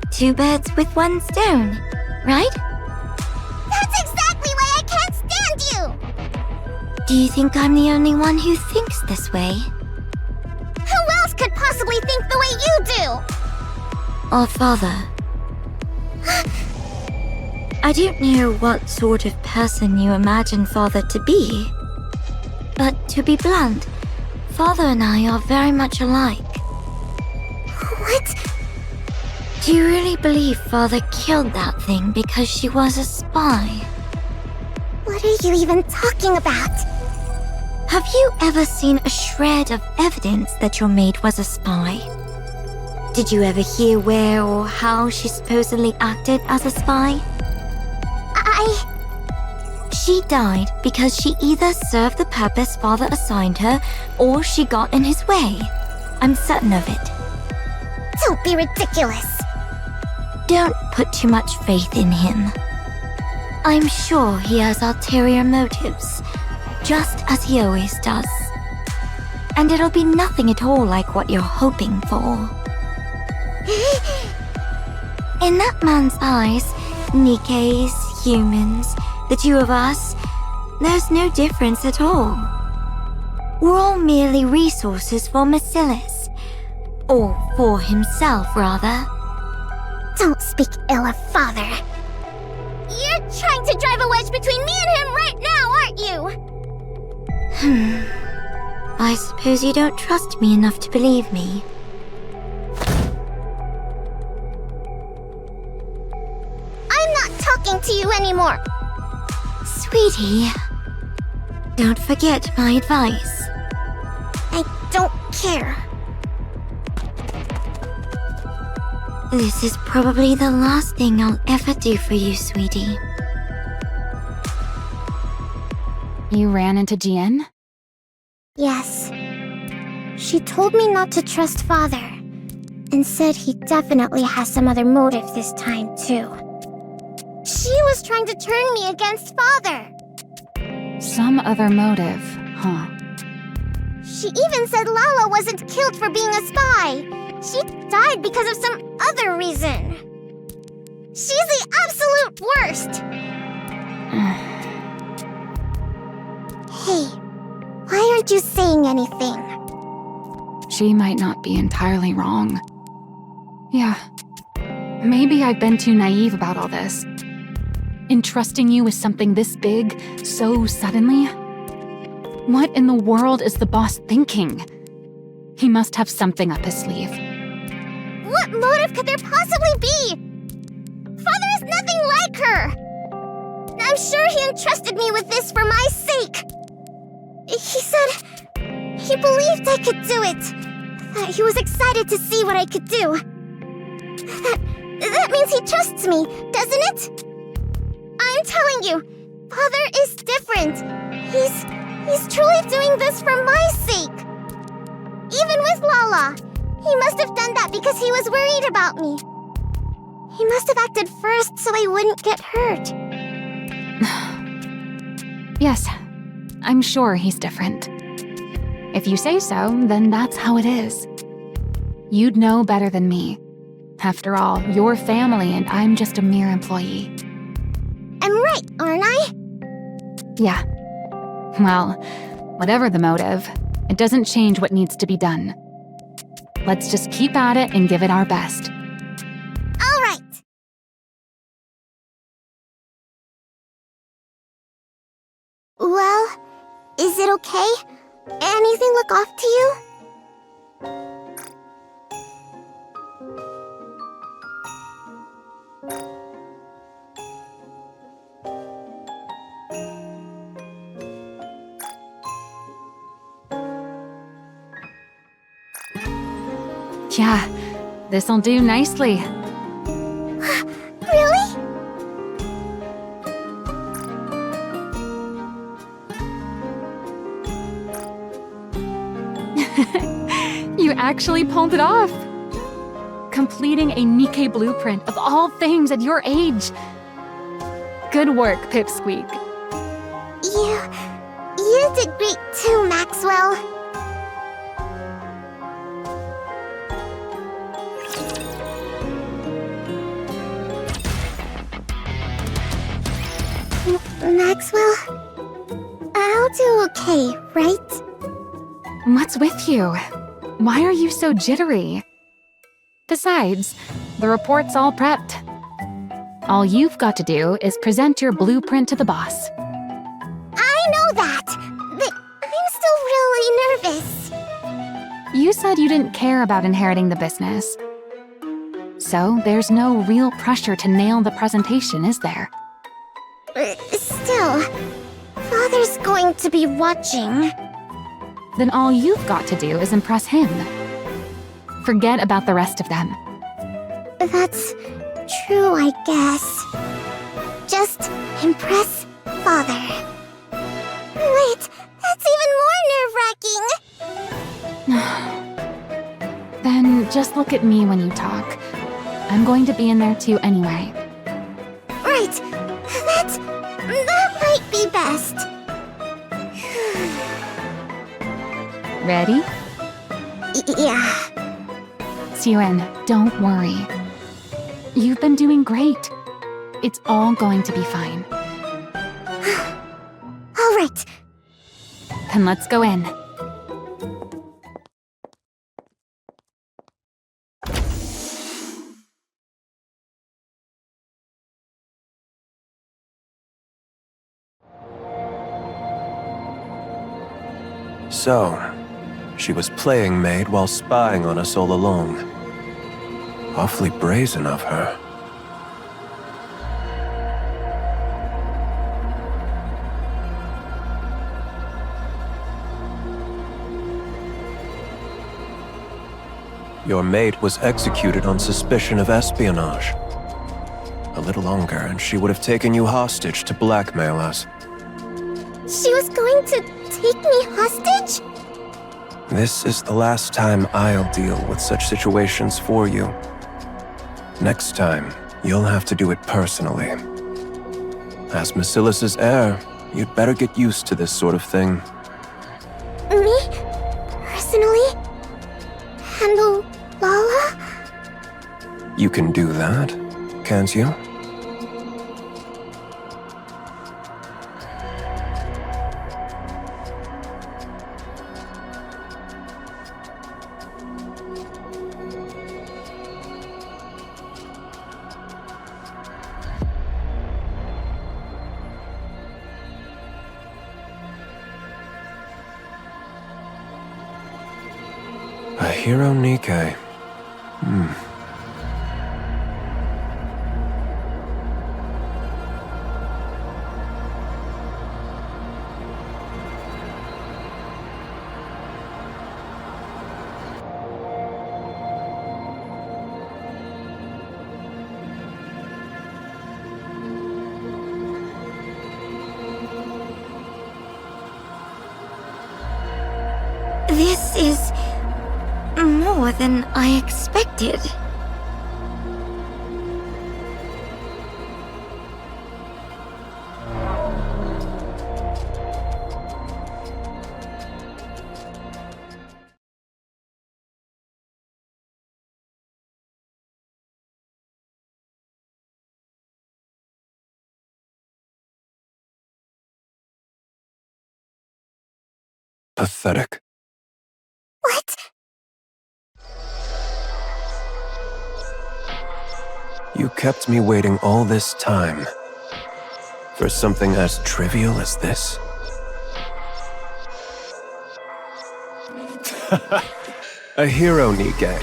2 birds with 1 stone, right? That's exactly why I can't stand you! Do you think I'm the only one who thinks this way? Who else could possibly think the way you do? Or Father? I don't know what sort of person you imagine Father to be. But to be blunt, Father and I are very much alike. What? Do you really believe Father killed that thing because she was a spy? What are you even talking about? Have you ever seen a shred of evidence that your maid was a spy? Did you ever hear where or how she supposedly acted as a spy? She died because she either served the purpose Father assigned her or she got in his way. I'm certain of it. Don't be ridiculous. Don't put too much faith in him. I'm sure he has ulterior motives, just as he always does. And it'll be nothing at all like what you're hoping for. In that man's eyes, Nikkes, humans, the 2 of us, there's no difference at all. We're all merely resources for Macillus. Or for himself, rather. Don't speak ill of father. You're trying to drive a wedge between me and him right now, aren't you? I suppose you don't trust me enough to believe me. I'm not talking to you anymore. Sweetie, don't forget my advice. I don't care. This is probably the last thing I'll ever do for you, sweetie. You ran into Jian? Yes. She told me not to trust father, and said he definitely has some other motive this time, too. She was trying to turn me against father. Some other motive, huh? She even said Lala wasn't killed for being a spy. She died because of some other reason. She's the absolute worst. Hey, why aren't you saying anything? She might not be entirely wrong. Yeah, maybe I've been too naive about all this. Entrusting you with something this big, so suddenly? What in the world is the boss thinking? He must have something up his sleeve. What motive could there possibly be? Father is nothing like her. I'm sure he entrusted me with this for my sake. He said he believed I could do it. That he was excited to see what I could do. That means he trusts me, doesn't it? I'm telling you, Father is different. He's truly doing this for my sake. Even with Lala, he must have done that because he was worried about me. He must have acted first so I wouldn't get hurt. Yes, I'm sure he's different. If you say so, then that's how it is. You'd know better than me. After all, you're family and I'm just a mere employee. I'm right, aren't I? Yeah. Well, whatever the motive, it doesn't change what needs to be done. Let's just keep at it and give it our best. All right. Well, is it okay? Anything look off to you? Yeah, this'll do nicely. Really? You actually pulled it off! Completing a Nikke blueprint of all things at your age. Good work, Pipsqueak. You did great too, Maxwell. Maxwell? I'll do okay, right? What's with you? Why are you so jittery? Besides, the report's all prepped. All you've got to do is present your blueprint to the boss. I know that, but I'm still really nervous. You said you didn't care about inheriting the business. So there's no real pressure to nail the presentation, is there? Still, Father's going to be watching. Then all you've got to do is impress him. Forget about the rest of them. That's true, I guess. Just impress Father. Wait, that's even more nerve-wracking. Then just look at me when you talk. I'm going to be in there too anyway. Right, that might be best. Ready? Yeah. Siren, don't worry. You've been doing great. It's all going to be fine. All right. Then let's go in. So, she was playing maid while spying on us all along. Awfully brazen of her. Your mate was executed on suspicion of espionage. A little longer, and she would have taken you hostage to blackmail us. She was going to take me hostage? This is the last time I'll deal with such situations for you. Next time, you'll have to do it personally. As Macilis's heir, you'd better get used to this sort of thing. Me? Personally? Handle Lala? You can do that, can't you? A hero Nikke. This is more than I expected. Pathetic. What? You kept me waiting all this time. For something as trivial as this? A hero, Nikke.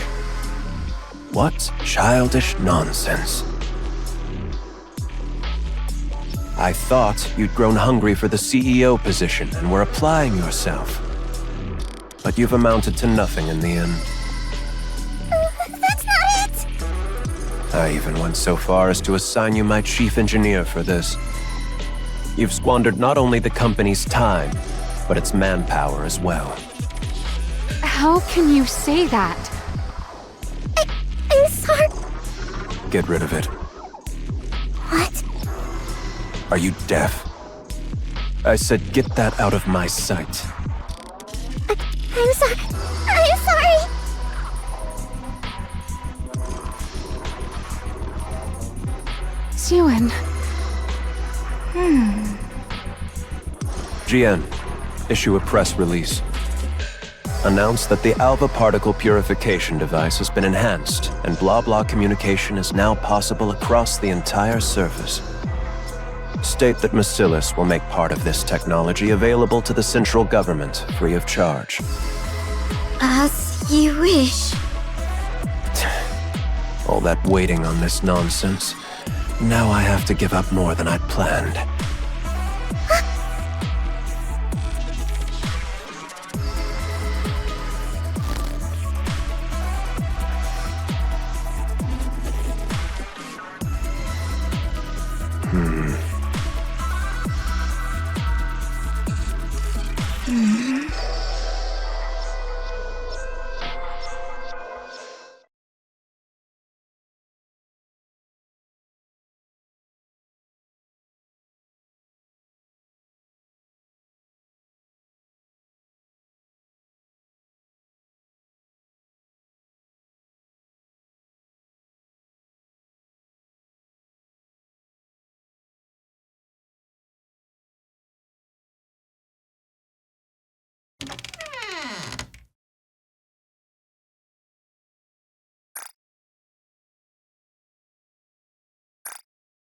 What childish nonsense. I thought you'd grown hungry for the CEO position and were applying yourself. But you've amounted to nothing in the end. That's not it! I even went so far as to assign you my chief engineer for this. You've squandered not only the company's time, but its manpower as well. How can you say that? I'm sorry. Get rid of it. What? Are you deaf? I said get that out of my sight. I'm sorry. I'm sorry. Siwon. GN, issue a press release. Announce that the alpha particle purification device has been enhanced and blah-blah communication is now possible across the entire surface. State that Macilis will make part of this technology available to the central government free of charge. As you wish. All that waiting on this nonsense. Now I have to give up more than I'd planned.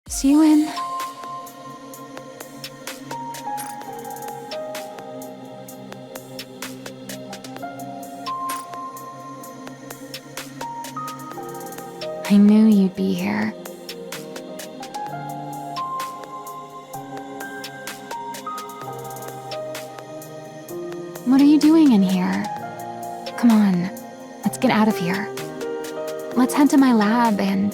Siwon. I knew you'd be here. What are you doing in here? Come on, let's get out of here. Let's head to my lab and...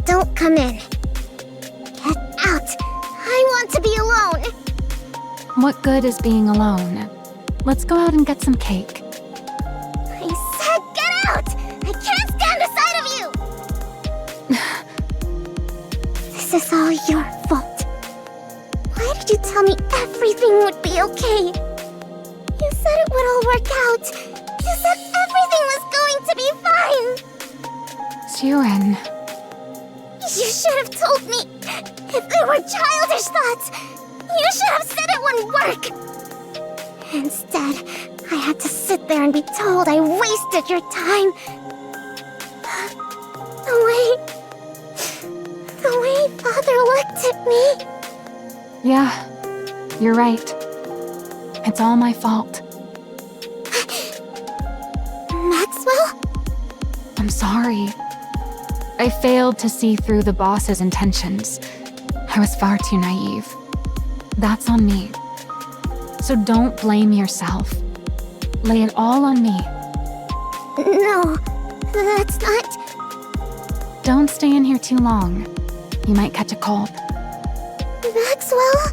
Don't come in. Get out. I want to be alone. What good is being alone? Let's go out and get some cake. I said get out! I can't stand the sight of you! This is all your fault. Why did you tell me everything would be okay? You said it would all work out. You said everything was going to be fine. Jiren, You should have told me. If they were childish thoughts, you should have said it wouldn't work. Instead, I had to sit there and be told I wasted your time. The way Father looked at me. yeah, you're right. It's all my fault. Maxwell? I'm sorry. I failed to see through the boss's intentions. I was far too naive. That's on me. So don't blame yourself. Lay it all on me. No, that's not... Don't stay in here too long. You might catch a cold. Maxwell?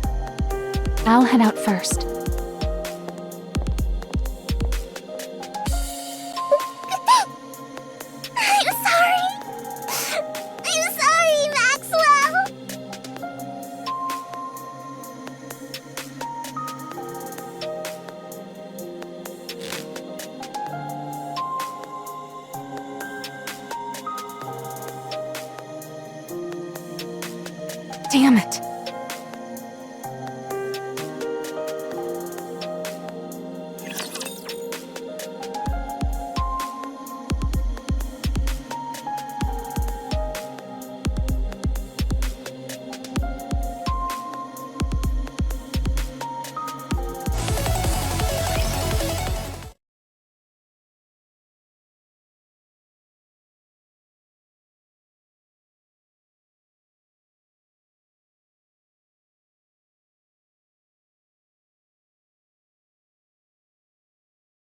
I'll head out first. I'm sorry, Maxwell! Damn it.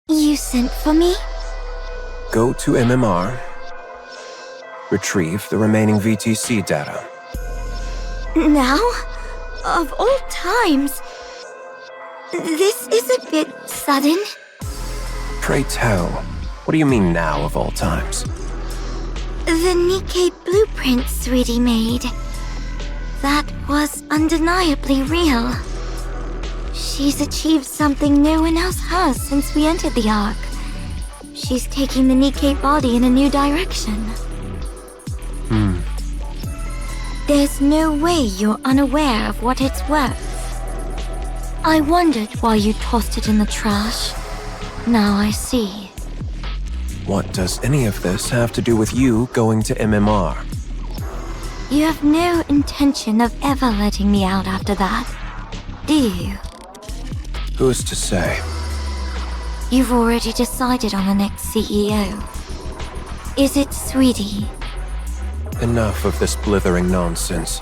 You sent for me? Go to MMR. Retrieve the remaining VTC data. Now? Of all times. This is a bit sudden. Pray tell, what do you mean now of all times? The Nikke blueprint Sweetie made. That was undeniably real. She's achieved something no one else has since we entered the Ark. She's taking the Nikke body in a new direction. There's no way you're unaware of what it's worth. I wondered why you tossed it in the trash. Now I see. What does any of this have to do with you going to MMR? You have no intention of ever letting me out after that, do you? Who's to say? You've already decided on the next CEO. Is it Sweetie? Enough of this blithering nonsense.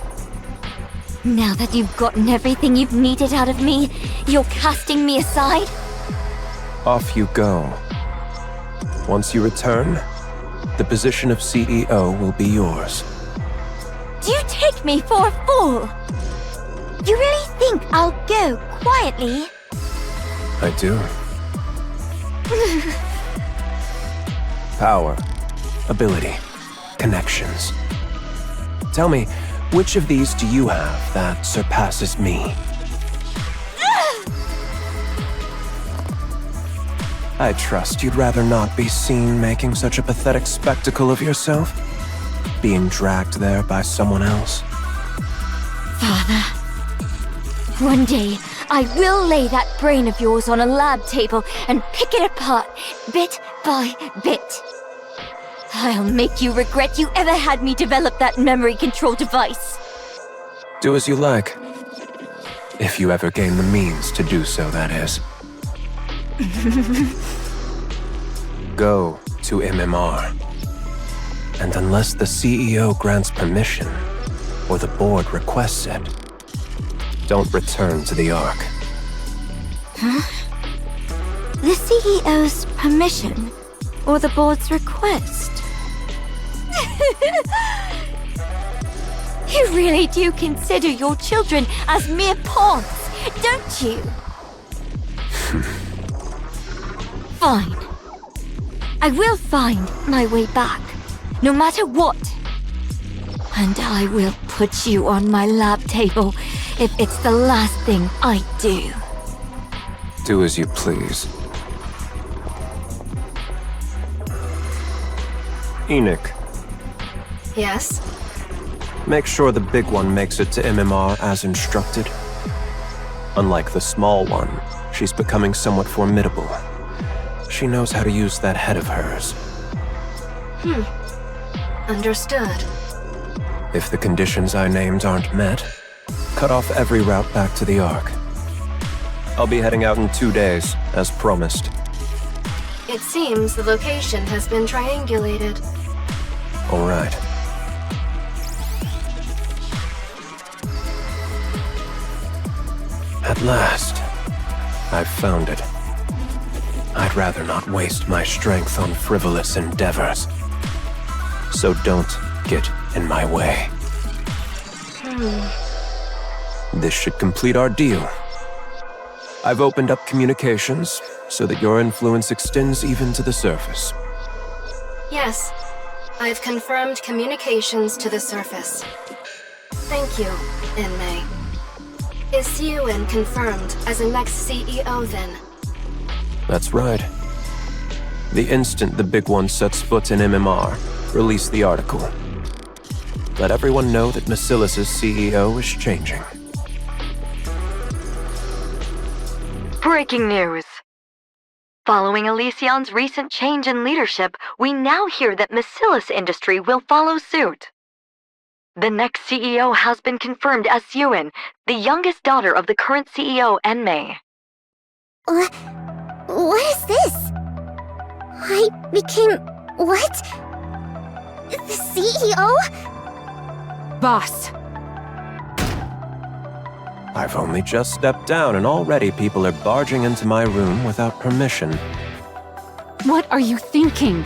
Now that you've gotten everything you've needed out of me, you're casting me aside? Off you go. Once you return, the position of CEO will be yours. Do you take me for a fool? You really think I'll go quietly? I do. Power, ability, connections. Tell me, which of these do you have that surpasses me? I trust you'd rather not be seen making such a pathetic spectacle of yourself, being dragged there by someone else. Father, one day I will lay that brain of yours on a lab table and pick it apart, bit by bit. I'll make you regret you ever had me develop that memory control device. Do as you like. If you ever gain the means to do so, that is. Go to MMR. And unless the CEO grants permission, or the board requests it, don't return to the Ark. The CEO's permission or the board's request? You really do consider your children as mere pawns, don't you? Fine. I will find my way back, no matter what. And I will put you on my lab table if it's the last thing I do. Do as you please. Enoch, Yes? make sure the big one makes it to MMR as instructed. Unlike the small one, she's becoming somewhat formidable. She knows how to use that head of hers. Understood. If the conditions I named aren't met, cut off every route back to the Ark. I'll be heading out in 2 days, as promised. It seems the location has been triangulated. All right. At last, I've found it. I'd rather not waste my strength on frivolous endeavors. So don't get in my way. This should complete our deal. I've opened up communications so that your influence extends even to the surface. Yes, I've confirmed communications to the surface. Thank you, Inmei. Is Siuin confirmed as the next CEO then? That's right. The instant the big one sets foot in MMR, release the article. Let everyone know that Macilis' CEO is changing. Breaking news. Following Elysion's recent change in leadership, we now hear that Macilis Industry will follow suit. The next CEO has been confirmed as Siuin, the youngest daughter of the current CEO, Enmei. What is this? I became... what? The CEO? Boss! I've only just stepped down and already people are barging into my room without permission. What are you thinking?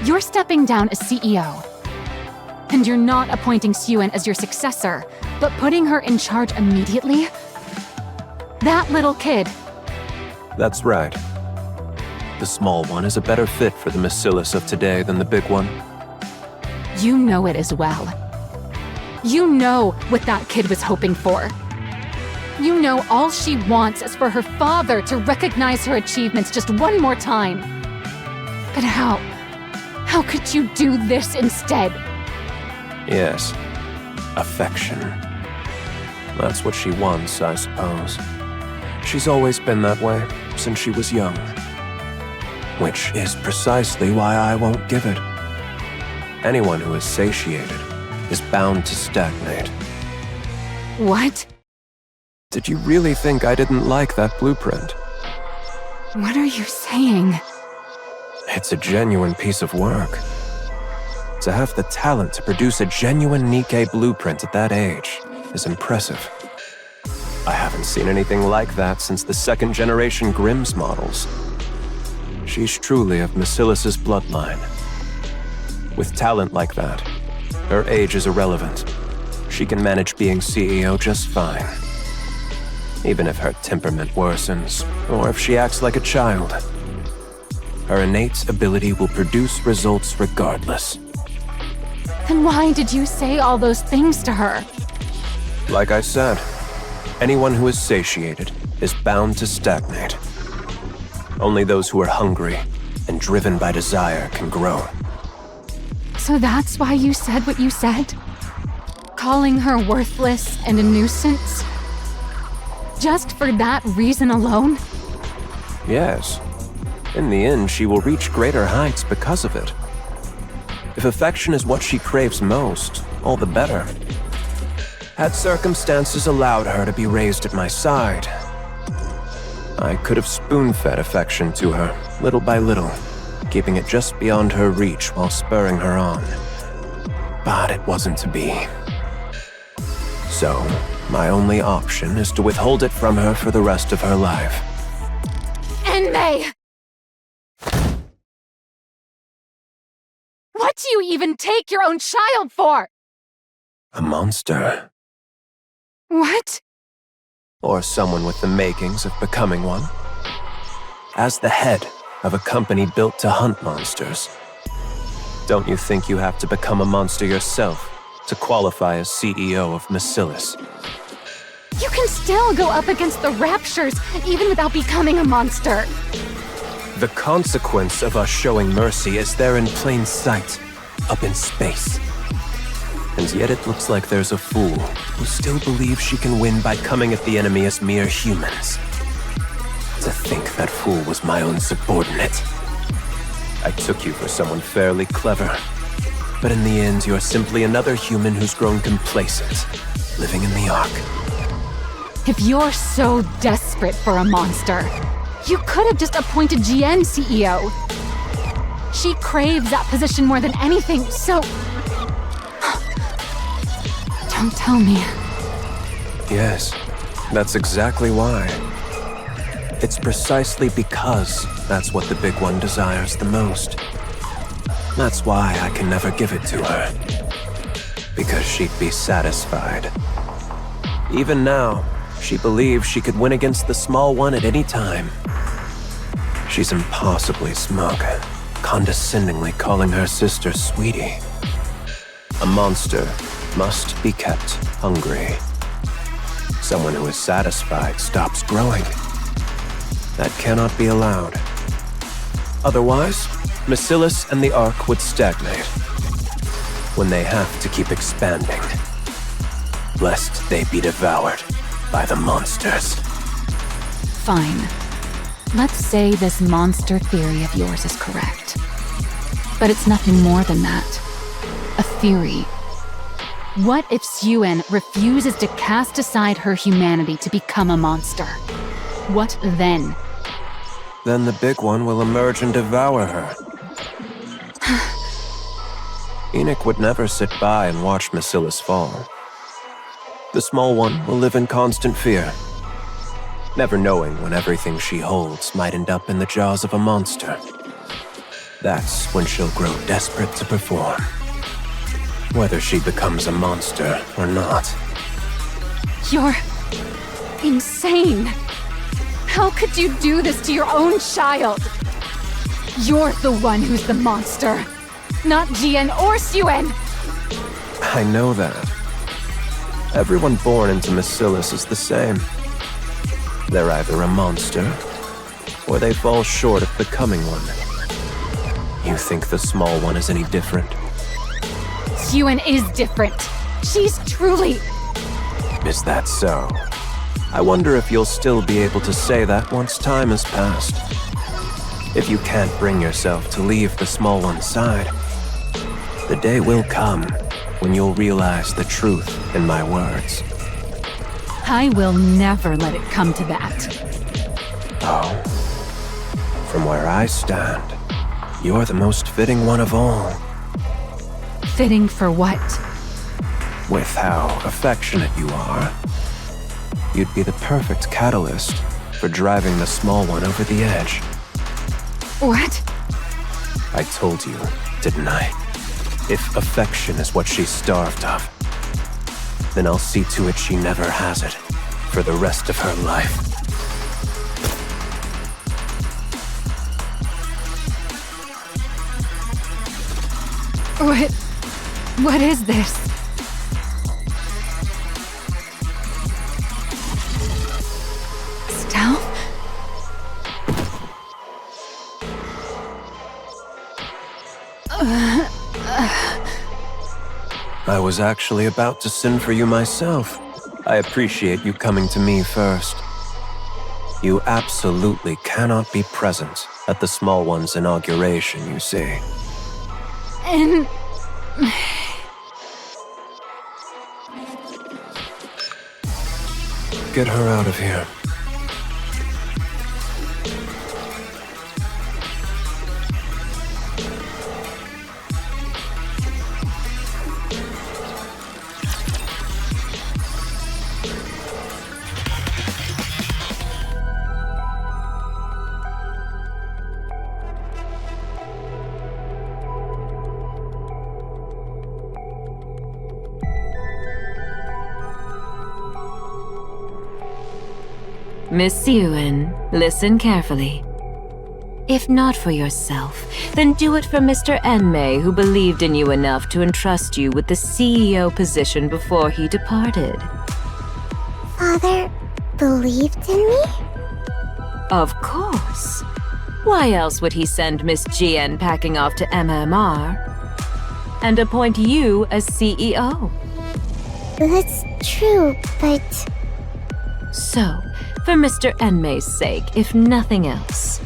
You're stepping down as CEO. And you're not appointing Siuin as your successor, but putting her in charge immediately? That little kid. That's right. The small one is a better fit for the Macilis of today than the big one. You know it as well. You know what that kid was hoping for. You know all she wants is for her father to recognize her achievements just one more time. But how? How could you do this instead? Yes. Affection. That's what she wants, I suppose. She's always been that way, since she was young. Which is precisely why I won't give it. Anyone who is satiated is bound to stagnate. What? Did you really think I didn't like that blueprint? What are you saying? It's a genuine piece of work. To have the talent to produce a genuine Nikke blueprint at that age is impressive. I haven't seen anything like that since the second-generation Grimm's models. She's truly of Macilis' bloodline. With talent like that, her age is irrelevant. She can manage being CEO just fine. Even if her temperament worsens, or if she acts like a child. Her innate ability will produce results regardless. Then why did you say all those things to her? Like I said, anyone who is satiated is bound to stagnate. Only those who are hungry and driven by desire can grow. So that's why you said what you said? Calling her worthless and a nuisance? Just for that reason alone? Yes. In the end, she will reach greater heights because of it. If affection is what she craves most, all the better. Had circumstances allowed her to be raised at my side, I could have spoon-fed affection to her, little by little, keeping it just beyond her reach while spurring her on. But it wasn't to be. So, my only option is to withhold it from her for the rest of her life. Enmei! What do you even take your own child for? A monster. What? Or someone with the makings of becoming one. As the head of a company built to hunt monsters, don't you think you have to become a monster yourself to qualify as CEO of Masilis? You can still go up against the Raptures even without becoming a monster. The consequence of us showing mercy is there in plain sight, up in space. And yet it looks like there's a fool who still believes she can win by coming at the enemy as mere humans. To think that fool was my own subordinate. I took you for someone fairly clever, but in the end you're simply another human who's grown complacent, living in the Ark. If you're so desperate for a monster, you could have just appointed GN CEO. She craves that position more than anything, so... Don't tell me. Yes, that's exactly why. It's precisely because that's what the Big One desires the most. That's why I can never give it to her. Because she'd be satisfied. Even now, she believes she could win against the small one at any time. She's impossibly smug, condescendingly calling her sister sweetie. A monster must be kept hungry. Someone who is satisfied stops growing. That cannot be allowed. Otherwise, Masilis and the Ark would stagnate. When they have to keep expanding, lest they be devoured by the monsters. Fine. Let's say this monster theory of yours is correct. But it's nothing more than that. A theory. What if Suen refuses to cast aside her humanity to become a monster? What then? Then the Big One will emerge and devour her. Enoch would never sit by and watch Masilis fall. The small one will live in constant fear, never knowing when everything she holds might end up in the jaws of a monster. That's when she'll grow desperate to perform, whether she becomes a monster or not. You're... insane. How could you do this to your own child? You're the one who's the monster, not Jian or Suen. I know that. Everyone born into Masilis is the same. They're either a monster, or they fall short of becoming one. You think the small one is any different? Suen is different. She's truly... Is that so? I wonder if you'll still be able to say that once time has passed. If you can't bring yourself to leave the small one's side, the day will come when you'll realize the truth in my words. I will never let it come to that. Oh. From where I stand, you're the most fitting one of all. Fitting for what? With how affectionate you are, you'd be the perfect catalyst for driving the small one over the edge. What? I told you, didn't I? If affection is what she's starved of, then I'll see to it she never has it for the rest of her life. What is this? Stealth? I was actually about to send for you myself. I appreciate you coming to me first. You absolutely cannot be present at the small one's inauguration, you see. And... Get her out of here. Miss Yuen, listen carefully. If not for yourself, then do it for Mr. Enmei, who believed in you enough to entrust you with the CEO position before he departed. Father believed in me? Of course. Why else would he send Miss Jian packing off to MMR and appoint you as CEO? That's true, but... So, for Mr. Enmei's sake, if nothing else,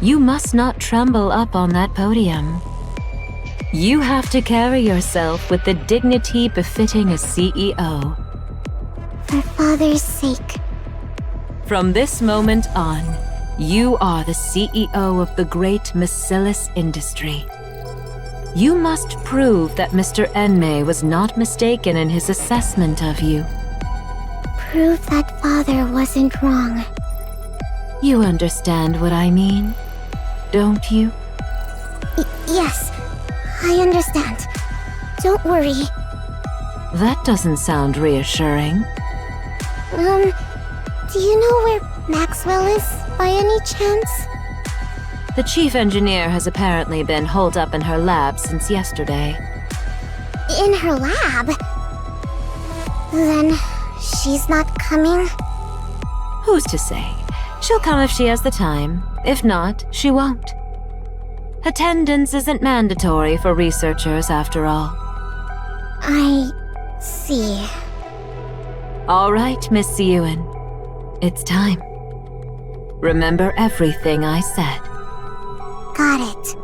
you must not tremble up on that podium. You have to carry yourself with the dignity befitting a CEO. For Father's sake. From this moment on, you are the CEO of the great Mesilis industry. You must prove that Mr. Enmei was not mistaken in his assessment of you. Prove that Father wasn't wrong. You understand what I mean, don't you? Yes, I understand. Don't worry. That doesn't sound reassuring. Do you know where Maxwell is, by any chance? The chief engineer has apparently been holed up in her lab since yesterday. In her lab? Then she's not coming? Who's to say? She'll come if she has the time. If not, she won't. Attendance isn't mandatory for researchers, after all. I see. All right, Miss Yuen. It's time. Remember everything I said. Got it.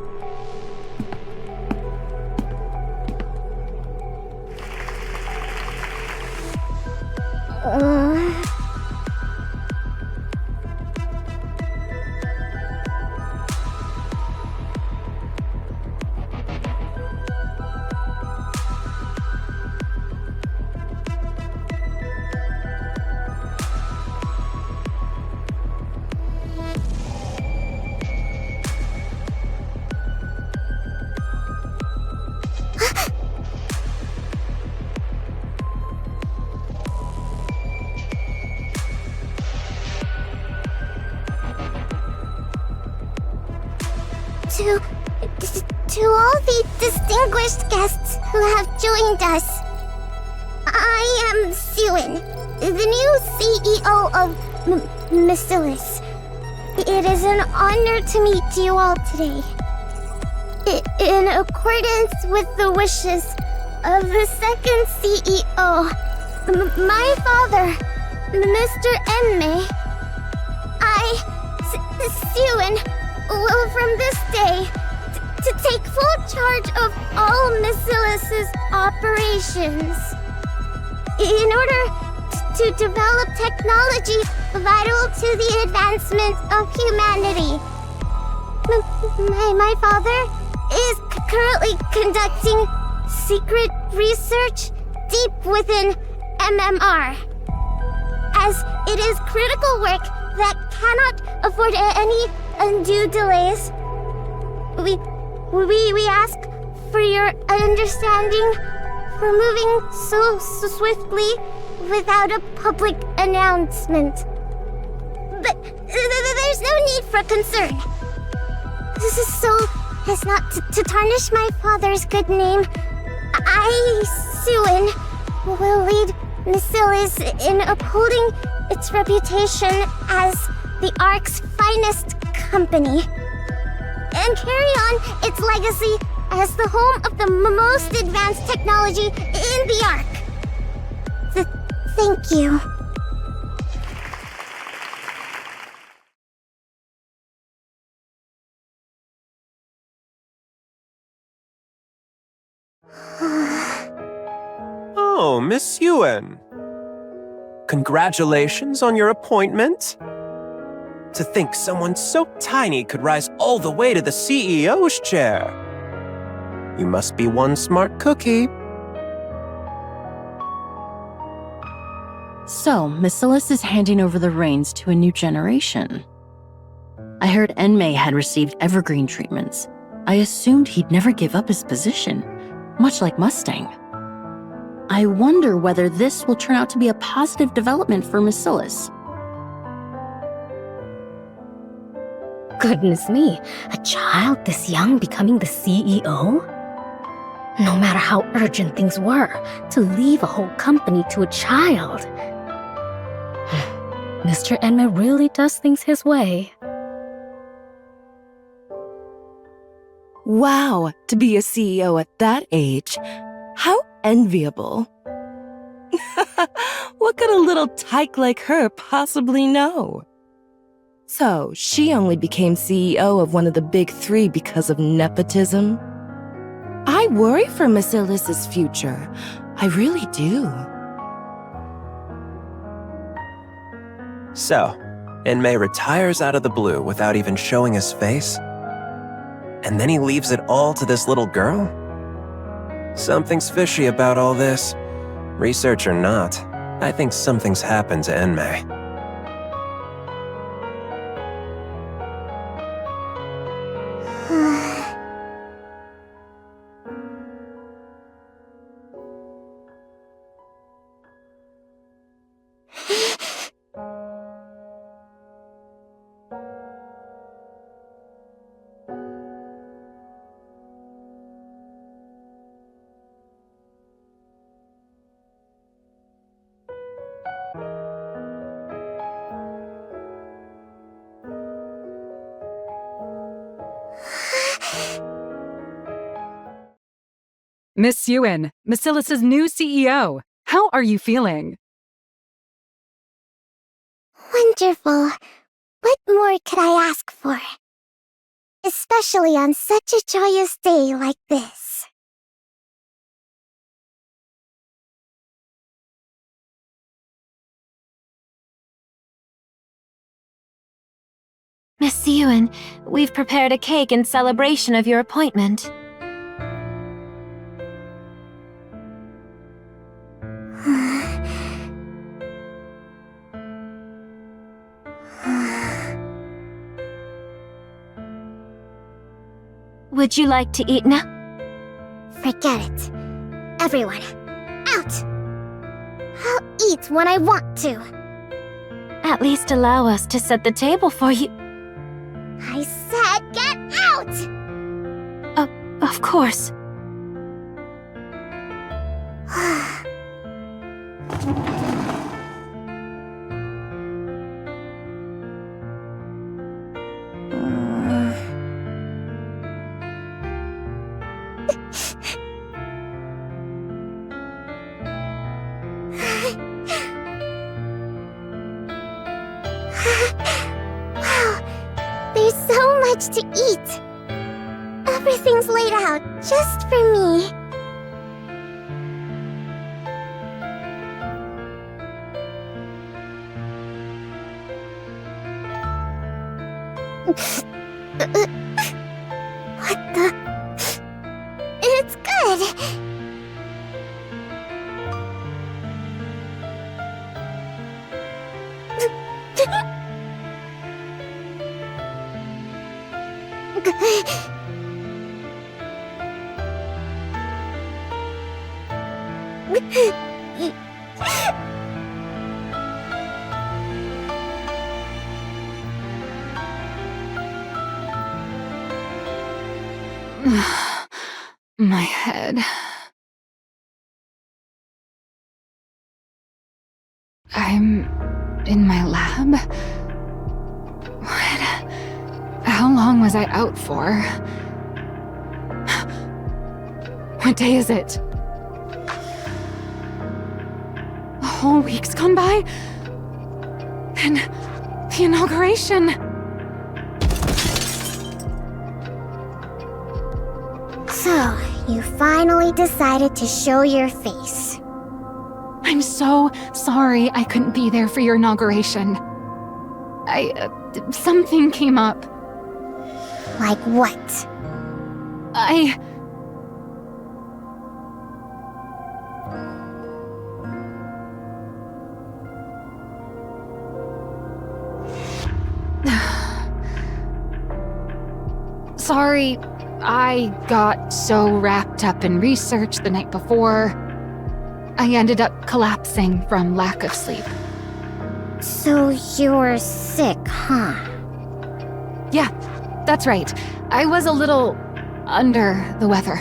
To all the distinguished guests who have joined us, I am Suen, the new CEO of Mesilis. It is an honor to meet you all today. In accordance with the wishes of the second CEO, my father, Mr. Enmei, Suen, will from this day to take full charge of all Mesilis' operations. In order to develop technology vital to the advancement of humanity. My father is currently conducting secret research deep within MMR, as it is critical work that cannot afford any undue delays. We ask for your understanding for moving so swiftly without a public announcement. But there's no need for concern. This is so as not to tarnish my father's good name. I, Suen, will lead Mesilis in upholding its reputation as the Ark's finest company, and carry on its legacy as the home of the most advanced technology in the Ark. Thank you. Oh, Miss Yuen. Congratulations on your appointment. To think someone so tiny could rise all the way to the CEO's chair. You must be one smart cookie. So, Mesilis is handing over the reins to a new generation. I heard Enmei had received evergreen treatments. I assumed he'd never give up his position, much like Mustang. I wonder whether this will turn out to be a positive development for Mesilis. Goodness me, a child this young becoming the CEO? No matter how urgent things were, to leave a whole company to a child. Mr. Enma really does things his way. Wow, to be a CEO at that age. How enviable. What could a little tyke like her possibly know? So, she only became CEO of one of the big three because of nepotism? I worry for Miss Alice's future. I really do. So, Enmei retires out of the blue without even showing his face? And then he leaves it all to this little girl? Something's fishy about all this. Research or not, I think something's happened to Enmei. Miss Ewan, Basilis's new CEO. How are you feeling? Wonderful. What more could I ask for? Especially on such a joyous day like this. Miss Ewan, we've prepared a cake in celebration of your appointment. Would you like to eat now? Forget it. Everyone, out! I'll eat when I want to. At least allow us to set the table for you. I said get out! Of course. Wow, there's so much to eat. Everything's laid out just for me. What the? It's good. My head. I'm in my lab? What? How long was I out for? What day is it? A whole week's gone by? And the inauguration. So, you finally decided to show your face. I'm so sorry I couldn't be there for your inauguration. Something came up. Like what? Sorry, I got so wrapped up in research the night before. I ended up collapsing from lack of sleep. So you're sick, huh? Yeah, That's right. I was a little under the weather.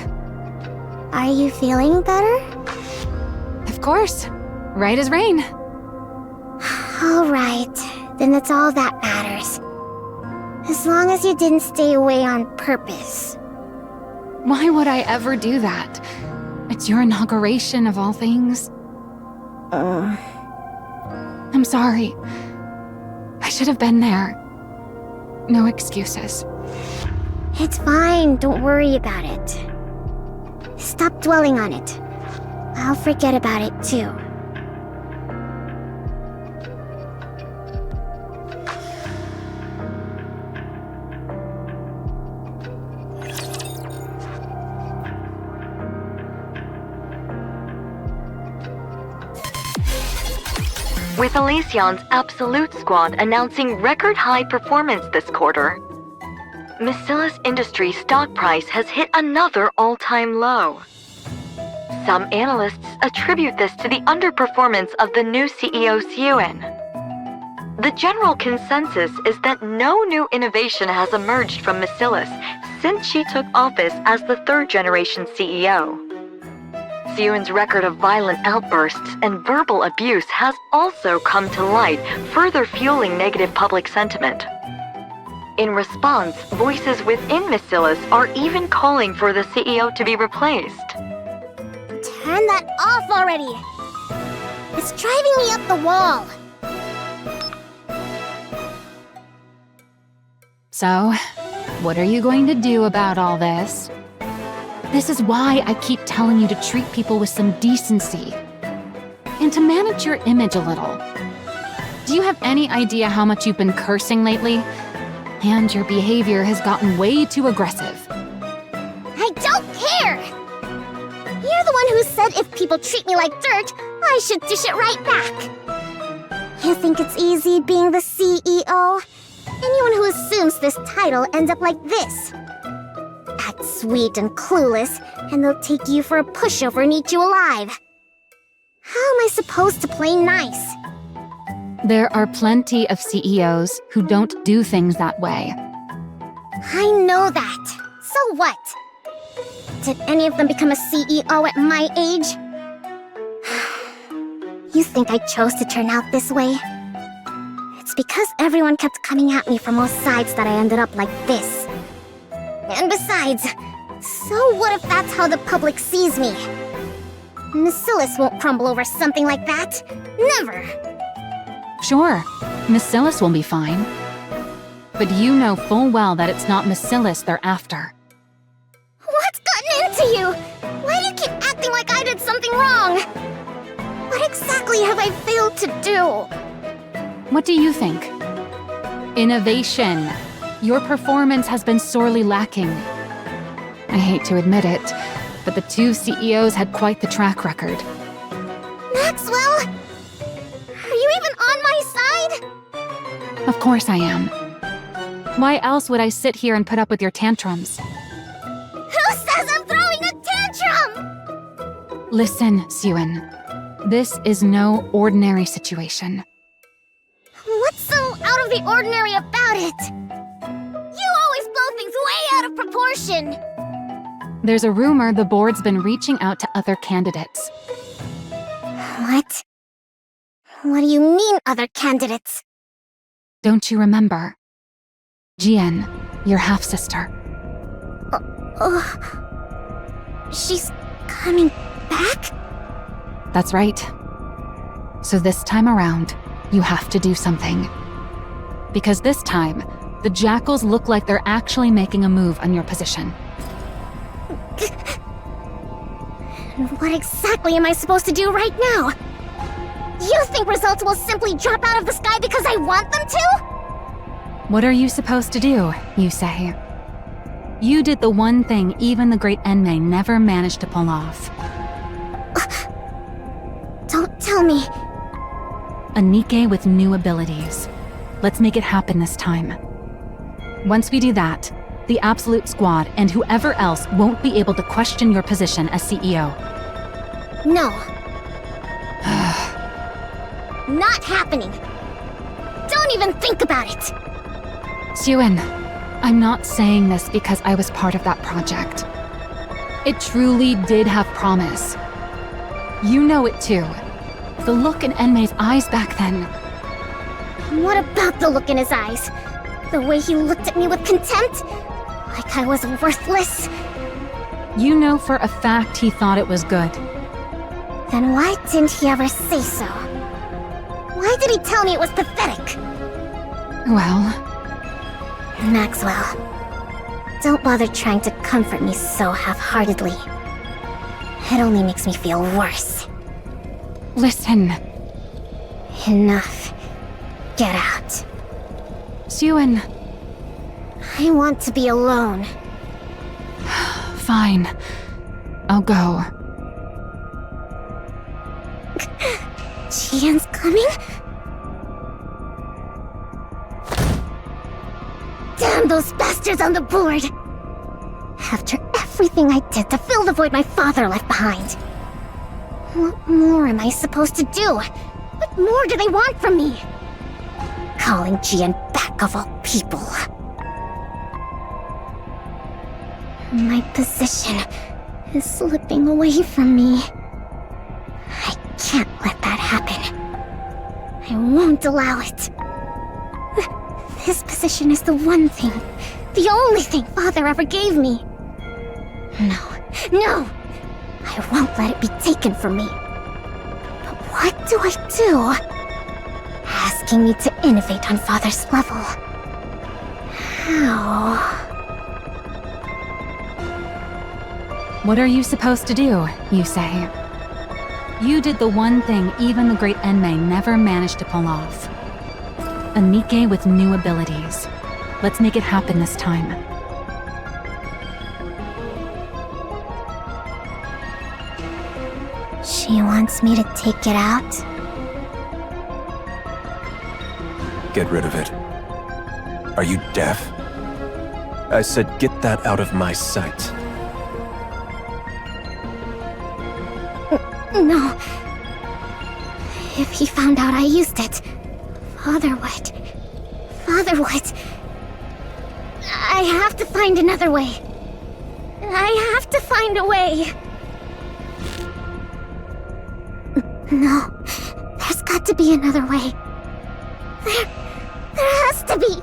Are you feeling better? Of course. Right as rain. All right, then that's all that matters. As long as you didn't stay away on purpose. Why would I ever do that? It's your inauguration of all things. I'm sorry. I should have been there. No excuses. It's fine, don't worry about it. Stop dwelling on it. I'll forget about it too. With Elysion's Absolute Squad announcing record-high performance this quarter, Miscellus Industries' stock price has hit another all-time low. Some analysts attribute this to the underperformance of the new CEO Suen. The general consensus is that no new innovation has emerged from Miscellus since she took office as the third-generation CEO. Suen's record of violent outbursts and verbal abuse has also come to light, further fueling negative public sentiment. In response, voices within Miscellus are even calling for the CEO to be replaced. Turn that off already! It's driving me up the wall! So, what are you going to do about all this? This is why I keep telling you to treat people with some decency. And to manage your image a little. Do you have any idea how much you've been cursing lately? And your behavior has gotten way too aggressive. I don't care! You're the one who said if people treat me like dirt, I should dish it right back. You think it's easy being the CEO? Anyone who assumes this title ends up like this. Act sweet and clueless, and they'll take you for a pushover and eat you alive. How am I supposed to play nice? There are plenty of CEOs who don't do things that way. I know that. So what? Did any of them become a CEO at my age? You think I chose to turn out this way? It's because everyone kept coming at me from all sides that I ended up like this. And besides, so what if that's how the public sees me? Miscellus won't crumble over something like that. Never! Sure, Miscellus will be fine. But you know full well that it's not Miscellus they're after. What's gotten into you? Why do you keep acting like I did something wrong? What exactly have I failed to do? What do you think? Innovation. Your performance has been sorely lacking. I hate to admit it, but the two CEOs had quite the track record. Maxwell? Are you even on my side? Of course I am. Why else would I sit here and put up with your tantrums? Who says I'm throwing a tantrum? Listen, Suen. This is no ordinary situation. What's so out of the ordinary about it? You always blow things way out of proportion. There's a rumor the board's been reaching out to other candidates. What? What do you mean, other candidates? Don't you remember? Jian, your half-sister. She's coming back? That's right. So this time around, you have to do something. Because this time, the Jackals look like they're actually making a move on your position. What exactly am I supposed to do right now? You think results will simply drop out of the sky because I want them to? What are you supposed to do, you say? You did the one thing even the great Enmei never managed to pull off. Don't tell me. A Nikke with new abilities. Let's make it happen this time. Once we do that, the Absolute Squad and whoever else won't be able to question your position as CEO. No. Not happening. Don't even think about it. Suen, I'm not saying this because I was part of that project. It truly did have promise. You know it too. The look in Enmei's eyes back then. What about the look in his eyes? The way he looked at me with contempt? Like I was worthless? You know for a fact he thought it was good. Then why didn't he ever say so? Why did he tell me it was pathetic? Well, Maxwell, don't bother trying to comfort me so half-heartedly. It only makes me feel worse. listen. Enough. Get out. Suen, I want to be alone. fine. I'll go. Jian's coming? Damn those bastards on the board! After everything I did to fill the void my father left behind. What more am I supposed to do? What more do they want from me? Calling Jian back of all people. My position is slipping away from me. I can't let that happen. I won't allow it. This position is the one thing, the only thing Father ever gave me. No! I won't let it be taken from me. But what do I do? Asking me to innovate on Father's level. How? What are you supposed to do, you say? You did the one thing even the great Enmei never managed to pull off. A Nikke with new abilities. Let's make it happen this time. She wants me to take it out? Get rid of it. Are you deaf? I said get that out of my sight. No. If he found out I used it, Father would. I have to find another way. I have to find a way. No, there's got to be another way. There has to be.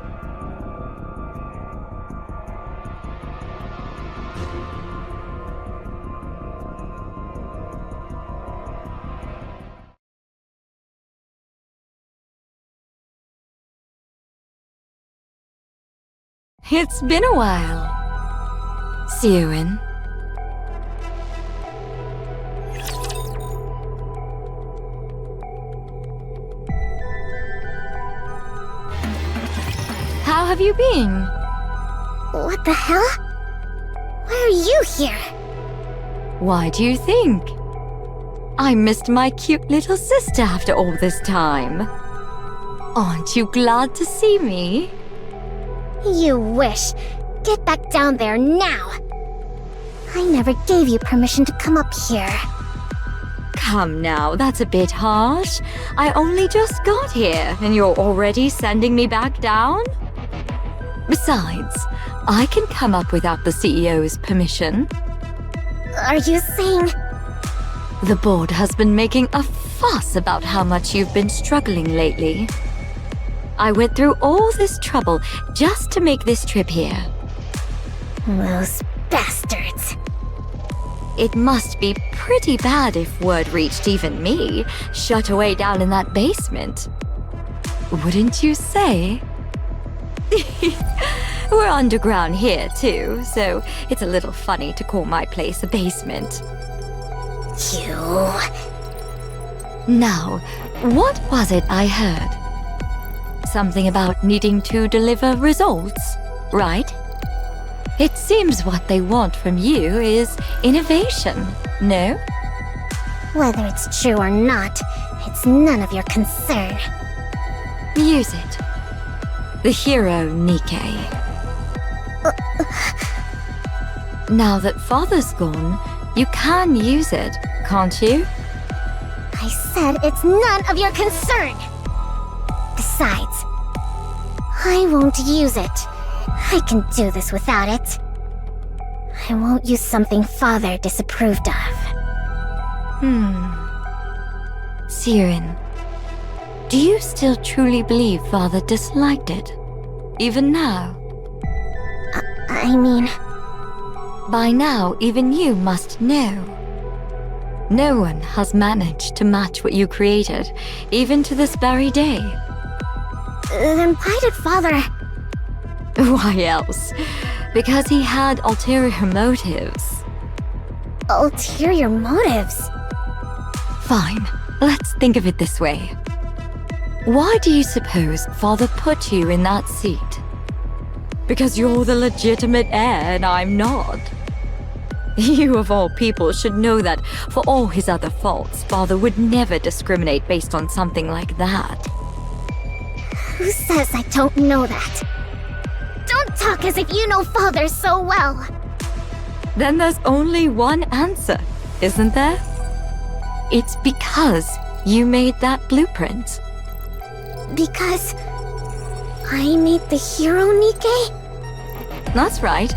It's been a while. Suen. How have you been? What the hell? Why are you here? Why do you think? I missed my cute little sister after all this time. Aren't you glad to see me? You wish. Get back down there now. I never gave you permission to come up here. Come now, that's a bit harsh. I only just got here, and you're already sending me back down? Besides, I can come up without the CEO's permission. Are you saying... The board has been making a fuss about how much you've been struggling lately. I went through all this trouble just to make this trip here. Those bastards. It must be pretty bad if word reached even me, shut away down in that basement. Wouldn't you say? We're underground here too, so it's a little funny to call my place a basement. You... Now, what was it I heard? Something about needing to deliver results, right? It seems what they want from you is innovation, no? Whether it's true or not, it's none of your concern. Use it. The hero Nikke. Now that Father's gone, you can use it, can't you? I said it's none of your concern! Besides, I won't use it. I can do this without it. I won't use something Father disapproved of. Siren, do you still truly believe Father disliked it? Even now? I mean... By now, even you must know. No one has managed to match what you created, even to this very day. Then why did Father... Why else? Because he had ulterior motives. Ulterior motives? Fine, let's think of it this way. Why do you suppose Father put you in that seat? Because you're the legitimate heir and I'm not. You of all people should know that for all his other faults, Father would never discriminate based on something like that. Who says I don't know that? Don't talk as if you know Father so well. Then there's only one answer, isn't there? It's because you made that blueprint. Because... I made the hero, Nikke? That's right.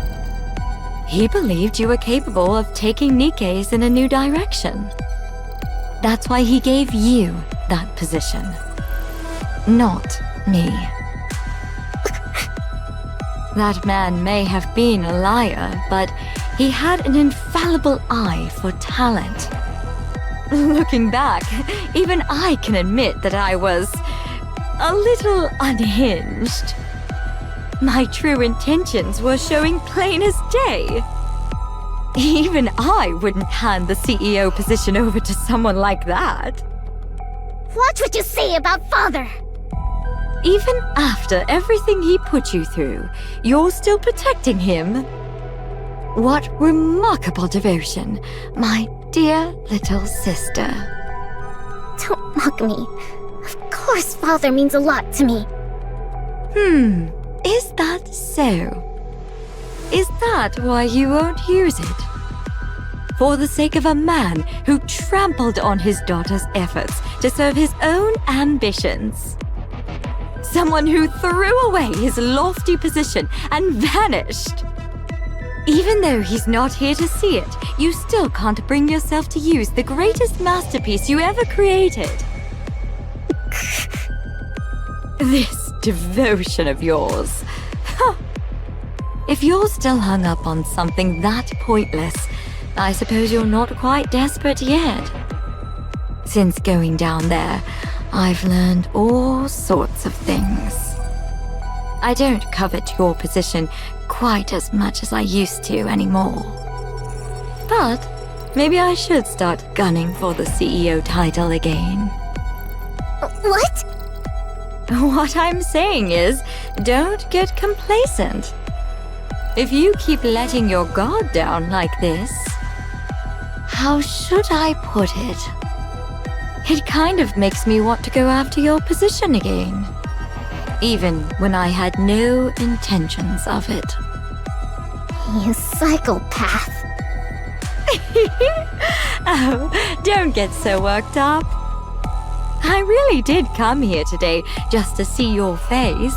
He believed you were capable of taking Nikke's in a new direction. That's why he gave you that position. Not me. That man may have been a liar, but he had an infallible eye for talent. Looking back, even I can admit that I was a little unhinged. My true intentions were showing plain as day. Even I wouldn't hand the CEO position over to someone like that. Watch what you say about Father! Even after everything he put you through, you're still protecting him. What remarkable devotion, my dear little sister. Don't mock me. Of course Father means a lot to me. Is that so? Is that why you won't use it? For the sake of a man who trampled on his daughter's efforts to serve his own ambitions? Someone who threw away his lofty position and vanished? Even though he's not here to see it, you still can't bring yourself to use the greatest masterpiece you ever created. This devotion of yours. If you're still hung up on something that pointless, I suppose you're not quite desperate yet. Since going down there, I've learned all sorts of things. I don't covet your position quite as much as I used to anymore. But maybe I should start gunning for the CEO title again. What? What I'm saying is, don't get complacent. If you keep letting your guard down like this, how should I put it? It kind of makes me want to go after your position again, even when I had no intentions of it. You psychopath. Oh, don't get so worked up. I really did come here today just to see your face.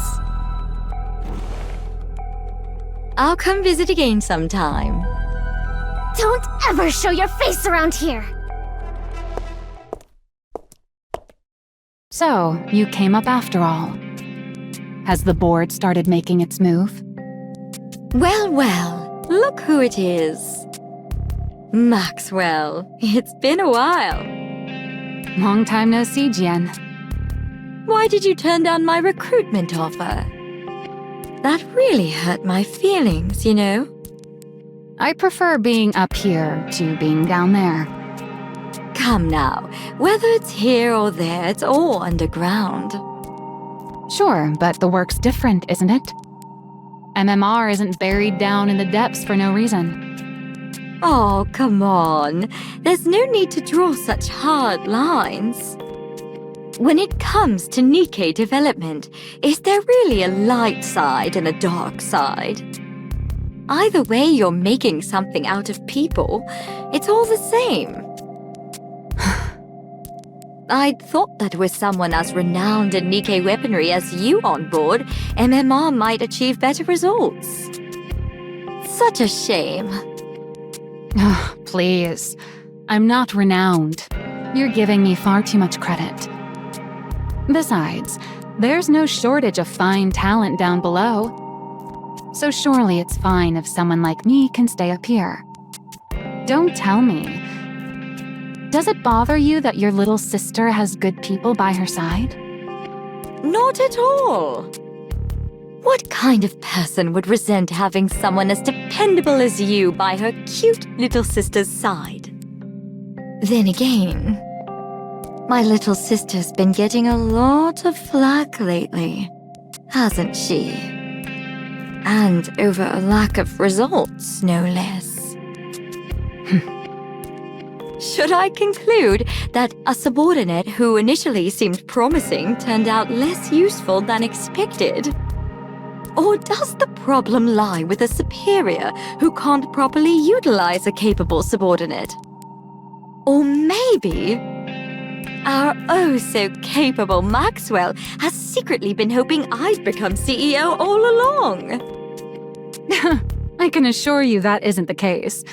I'll come visit again sometime. Don't ever show your face around here! So, you came up after all. Has the board started making its move? Well, well, look who it is. Maxwell, it's been a while. Long time no see, Jian. Why did you turn down my recruitment offer? That really hurt my feelings, you know? I prefer being up here to being down there. Come now, whether it's here or there, it's all underground. Sure, but the work's different, isn't it? MMR isn't buried down in the depths for no reason. Oh, come on. There's no need to draw such hard lines. When it comes to Nikke development, is there really a light side and a dark side? Either way, you're making something out of people. It's all the same. I'd thought that with someone as renowned in Nikke weaponry as you on board, MMR might achieve better results. Such a shame. Oh, please. I'm not renowned. You're giving me far too much credit. Besides, there's no shortage of fine talent down below. So surely it's fine if someone like me can stay up here. Don't tell me. Does it bother you that your little sister has good people by her side? Not at all. What kind of person would resent having someone as dependable as you by her cute little sister's side? Then again, my little sister's been getting a lot of flack lately, hasn't she? And over a lack of results, no less. Should I conclude that a subordinate who initially seemed promising turned out less useful than expected? Or does the problem lie with a superior who can't properly utilize a capable subordinate? Or maybe our oh-so-capable Maxwell has secretly been hoping I'd become CEO all along. I can assure you that isn't the case.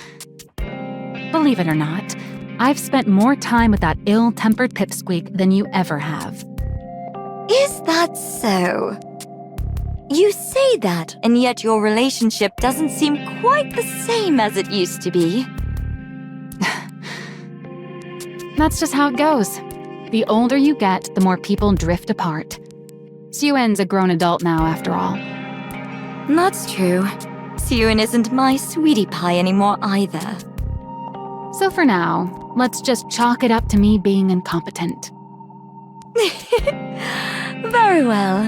Believe it or not, I've spent more time with that ill-tempered pipsqueak than you ever have. Is that so? You say that, and yet your relationship doesn't seem quite the same as it used to be. That's just how it goes. The older you get, the more people drift apart. Suyuen's a grown adult now, after all. That's true. Suyuen isn't my sweetie pie anymore either. So for now, let's just chalk it up to me being incompetent. Very well.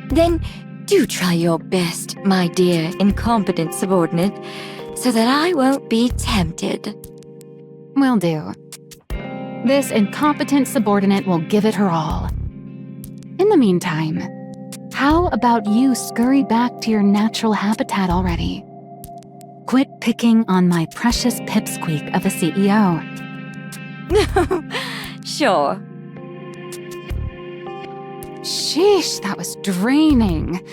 Then do try your best, my dear incompetent subordinate, so that I won't be tempted. Will do. This incompetent subordinate will give it her all. In the meantime, how about you scurry back to your natural habitat already? Quit picking on my precious pipsqueak of a CEO. Sure. Sheesh, that was draining.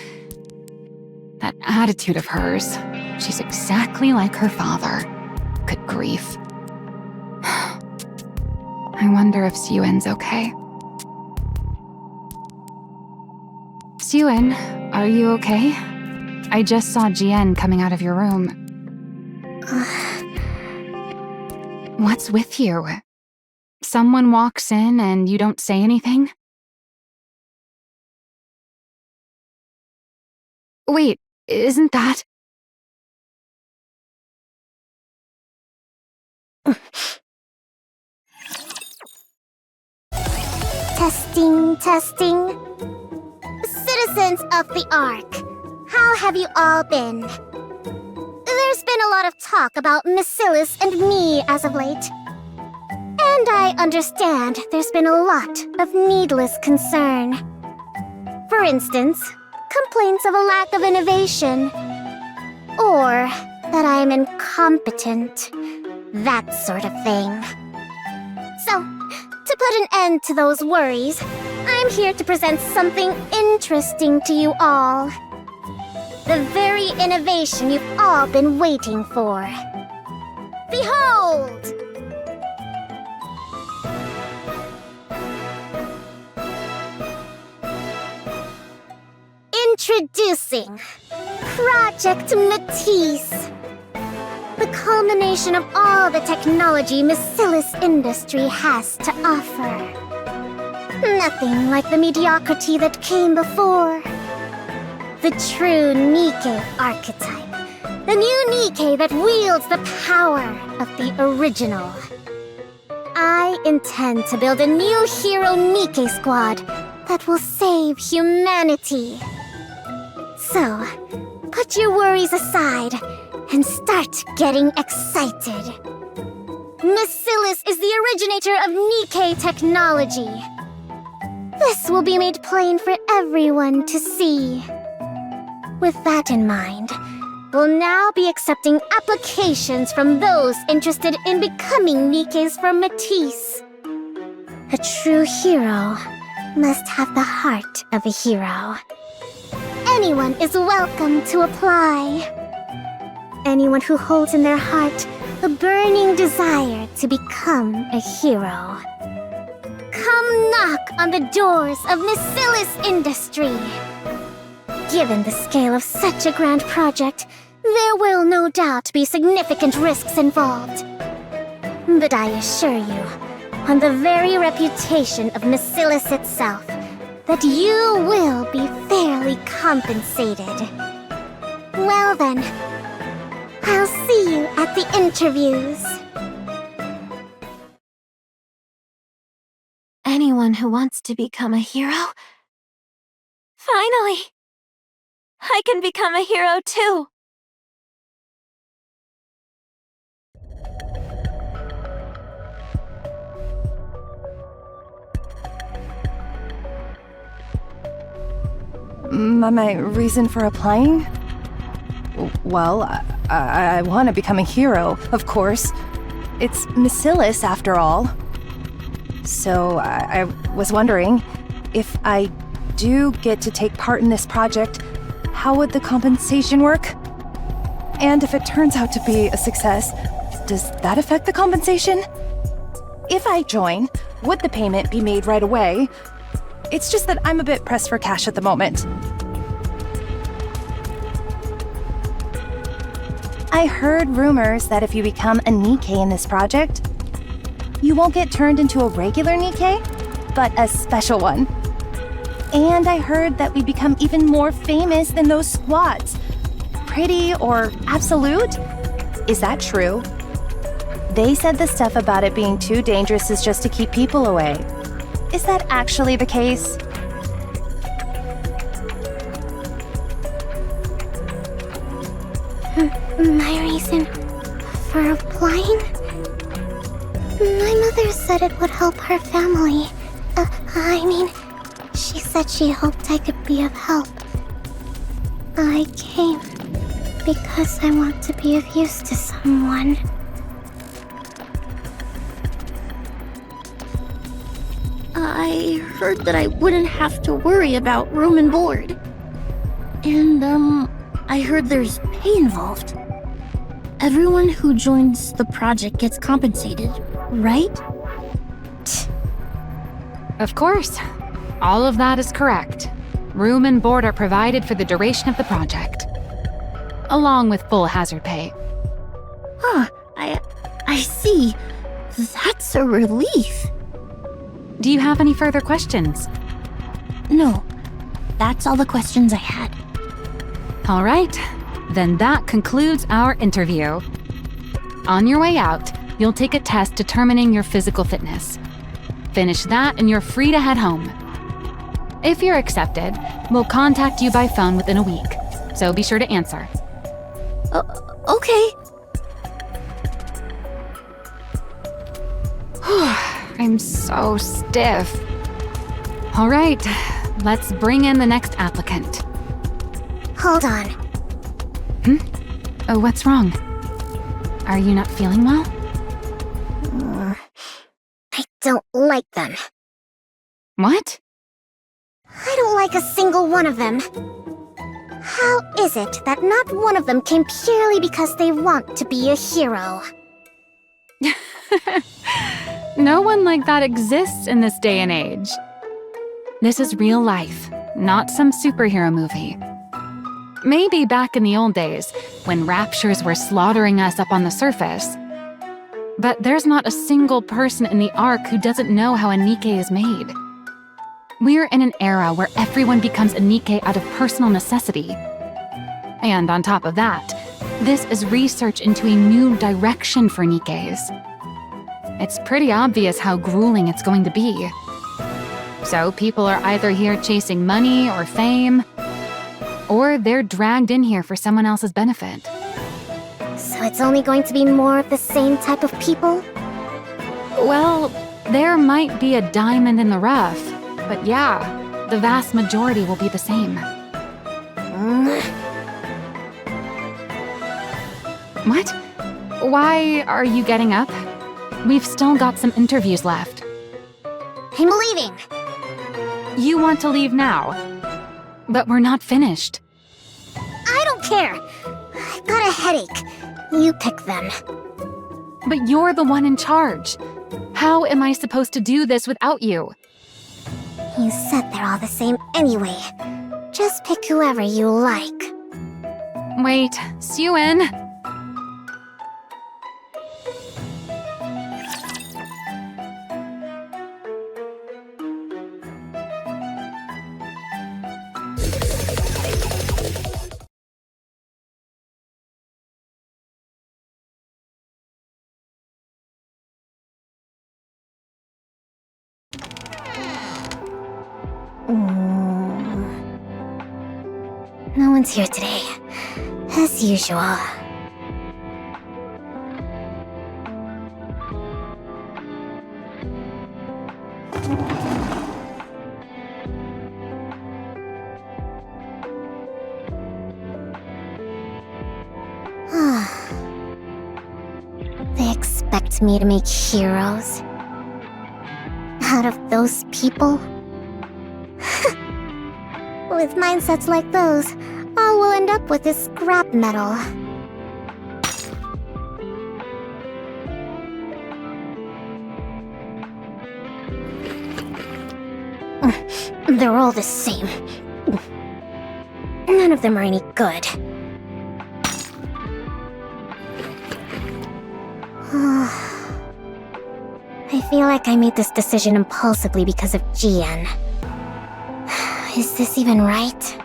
That attitude of hers. She's exactly like her father. Good grief. I wonder if Suyuen's okay. Suyuen, are you okay? I just saw Jian coming out of your room. What's with you? Someone walks in and you don't say anything? Wait, isn't that... Testing, testing. Citizens of the Ark, how have you all been? There's been a lot of talk about Miscellus and me as of late. And I understand there's been a lot of needless concern. For instance, complaints of a lack of innovation. Or that I am incompetent. That sort of thing. So, to put an end to those worries, I'm here to present something interesting to you all. The very innovation you've all been waiting for. Behold! Introducing Project Matisse. The culmination of all the technology Miscellus industry has to offer. Nothing like the mediocrity that came before. The true Nikke archetype. The new Nikke that wields the power of the original. I intend to build a new hero Nikke squad that will save humanity. So, put your worries aside and start getting excited. Miscellus is the originator of Nikke technology. This will be made plain for everyone to see. With that in mind, we'll now be accepting applications from those interested in becoming Nikkes from Matisse. A true hero must have the heart of a hero. Anyone is welcome to apply. Anyone who holds in their heart a burning desire to become a hero. Come knock on the doors of Miscellus Industry. Given the scale of such a grand project, there will no doubt be significant risks involved. But I assure you, on the very reputation of Miscellus itself, that you will be fairly compensated. Well then, I'll see you at the interviews. Anyone who wants to become a hero? Finally! I can become a hero too! My reason for applying? Well, I want to become a hero, of course. It's Miscellus, after all. So I was wondering, if I do get to take part in this project, how would the compensation work? And if it turns out to be a success, does that affect the compensation? If I join, would the payment be made right away? It's just that I'm a bit pressed for cash at the moment. I heard rumors that if you become a Nikke in this project, you won't get turned into a regular Nikke, but a special one. And I heard that we become even more famous than those squads. Pretty or absolute? Is that true? They said the stuff about it being too dangerous is just to keep people away. Is that actually the case? My reason for applying? My mother said it would help her family. She said she hoped I could be of help. I came because I want to be of use to someone. I heard that I wouldn't have to worry about room and board. And, I heard there's pay involved. Everyone who joins the project gets compensated, right? Of course. All of that is correct. Room and board are provided for the duration of the project, along with full hazard pay. Huh, I see. That's a relief. Do you have any further questions? No, that's all the questions I had. All right, then that concludes our interview. On your way out, you'll take a test determining your physical fitness. Finish that and you're free to head home. If you're accepted, we'll contact you by phone within a week, so be sure to answer. Okay. I'm so stiff. All right, let's bring in the next applicant. Hold on. Oh, what's wrong? Are you not feeling well? I don't like them. What? I don't like a single one of them. How is it that not one of them came purely because they want to be a hero? No one like that exists in this day and age. This is real life, not some superhero movie. Maybe back in the old days, when raptures were slaughtering us up on the surface. But there's not a single person in the Ark who doesn't know how a Nikke is made. We're in an era where everyone becomes a Nikke out of personal necessity. And on top of that, this is research into a new direction for Nikkes. It's pretty obvious how grueling it's going to be. So people are either here chasing money or fame, or they're dragged in here for someone else's benefit. So it's only going to be more of the same type of people? Well, there might be a diamond in the rough, but yeah, the vast majority will be the same. What? Why are you getting up? We've still got some interviews left. I'm leaving. You want to leave now, but we're not finished. I don't care. I've got a headache. You pick them. But you're the one in charge. How am I supposed to do this without you? You said they're all the same anyway. Just pick whoever you like. Wait, Suen. No one's here today, as usual. They expect me to make heroes out of those people? With mindsets like those, all we'll end up with is scrap metal. They're all the same. None of them are any good. I feel like I made this decision impulsively because of GN. Is this even right?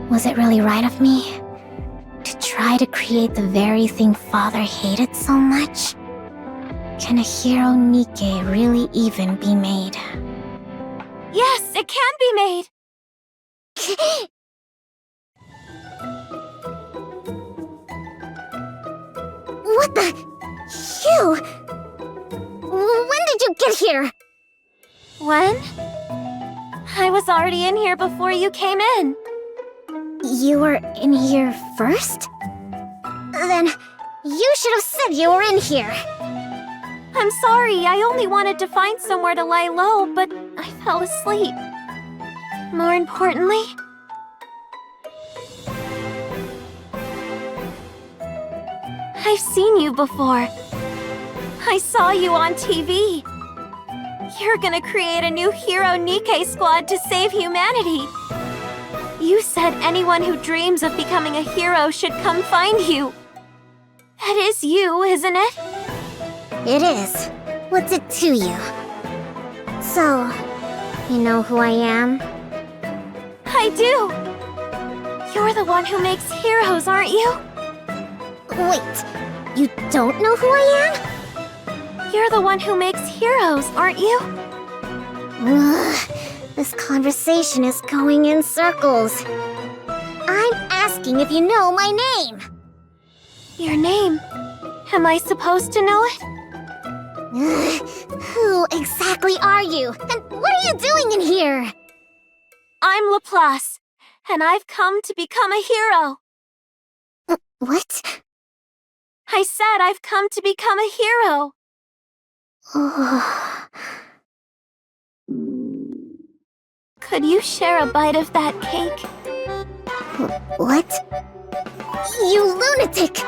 Was it really right of me? To try to create the very thing Father hated so much? Can a hero Nikke really even be made? Yes, it can be made! What the? You? When did you get here? When? I was already in here before you came in. You were in here first? Then you should have said you were in here. I'm sorry, I only wanted to find somewhere to lie low, but I fell asleep. More importantly, I've seen you before. I saw you on TV. You're gonna create a new Hero Nikke squad to save humanity. You said anyone who dreams of becoming a hero should come find you. That is you, isn't it? It is. What's it to you? So, you know who I am? I do. You're the one who makes heroes, aren't you? Wait, you don't know who I am? You're the one who makes heroes, aren't you? Ugh, this conversation is going in circles. I'm asking if you know my name. Your name? Am I supposed to know it? Ugh, who exactly are you? And what are you doing in here? I'm Laplace, and I've come to become a hero. What? I said I've come to become a hero. Could you share a bite of that cake? What? You lunatic!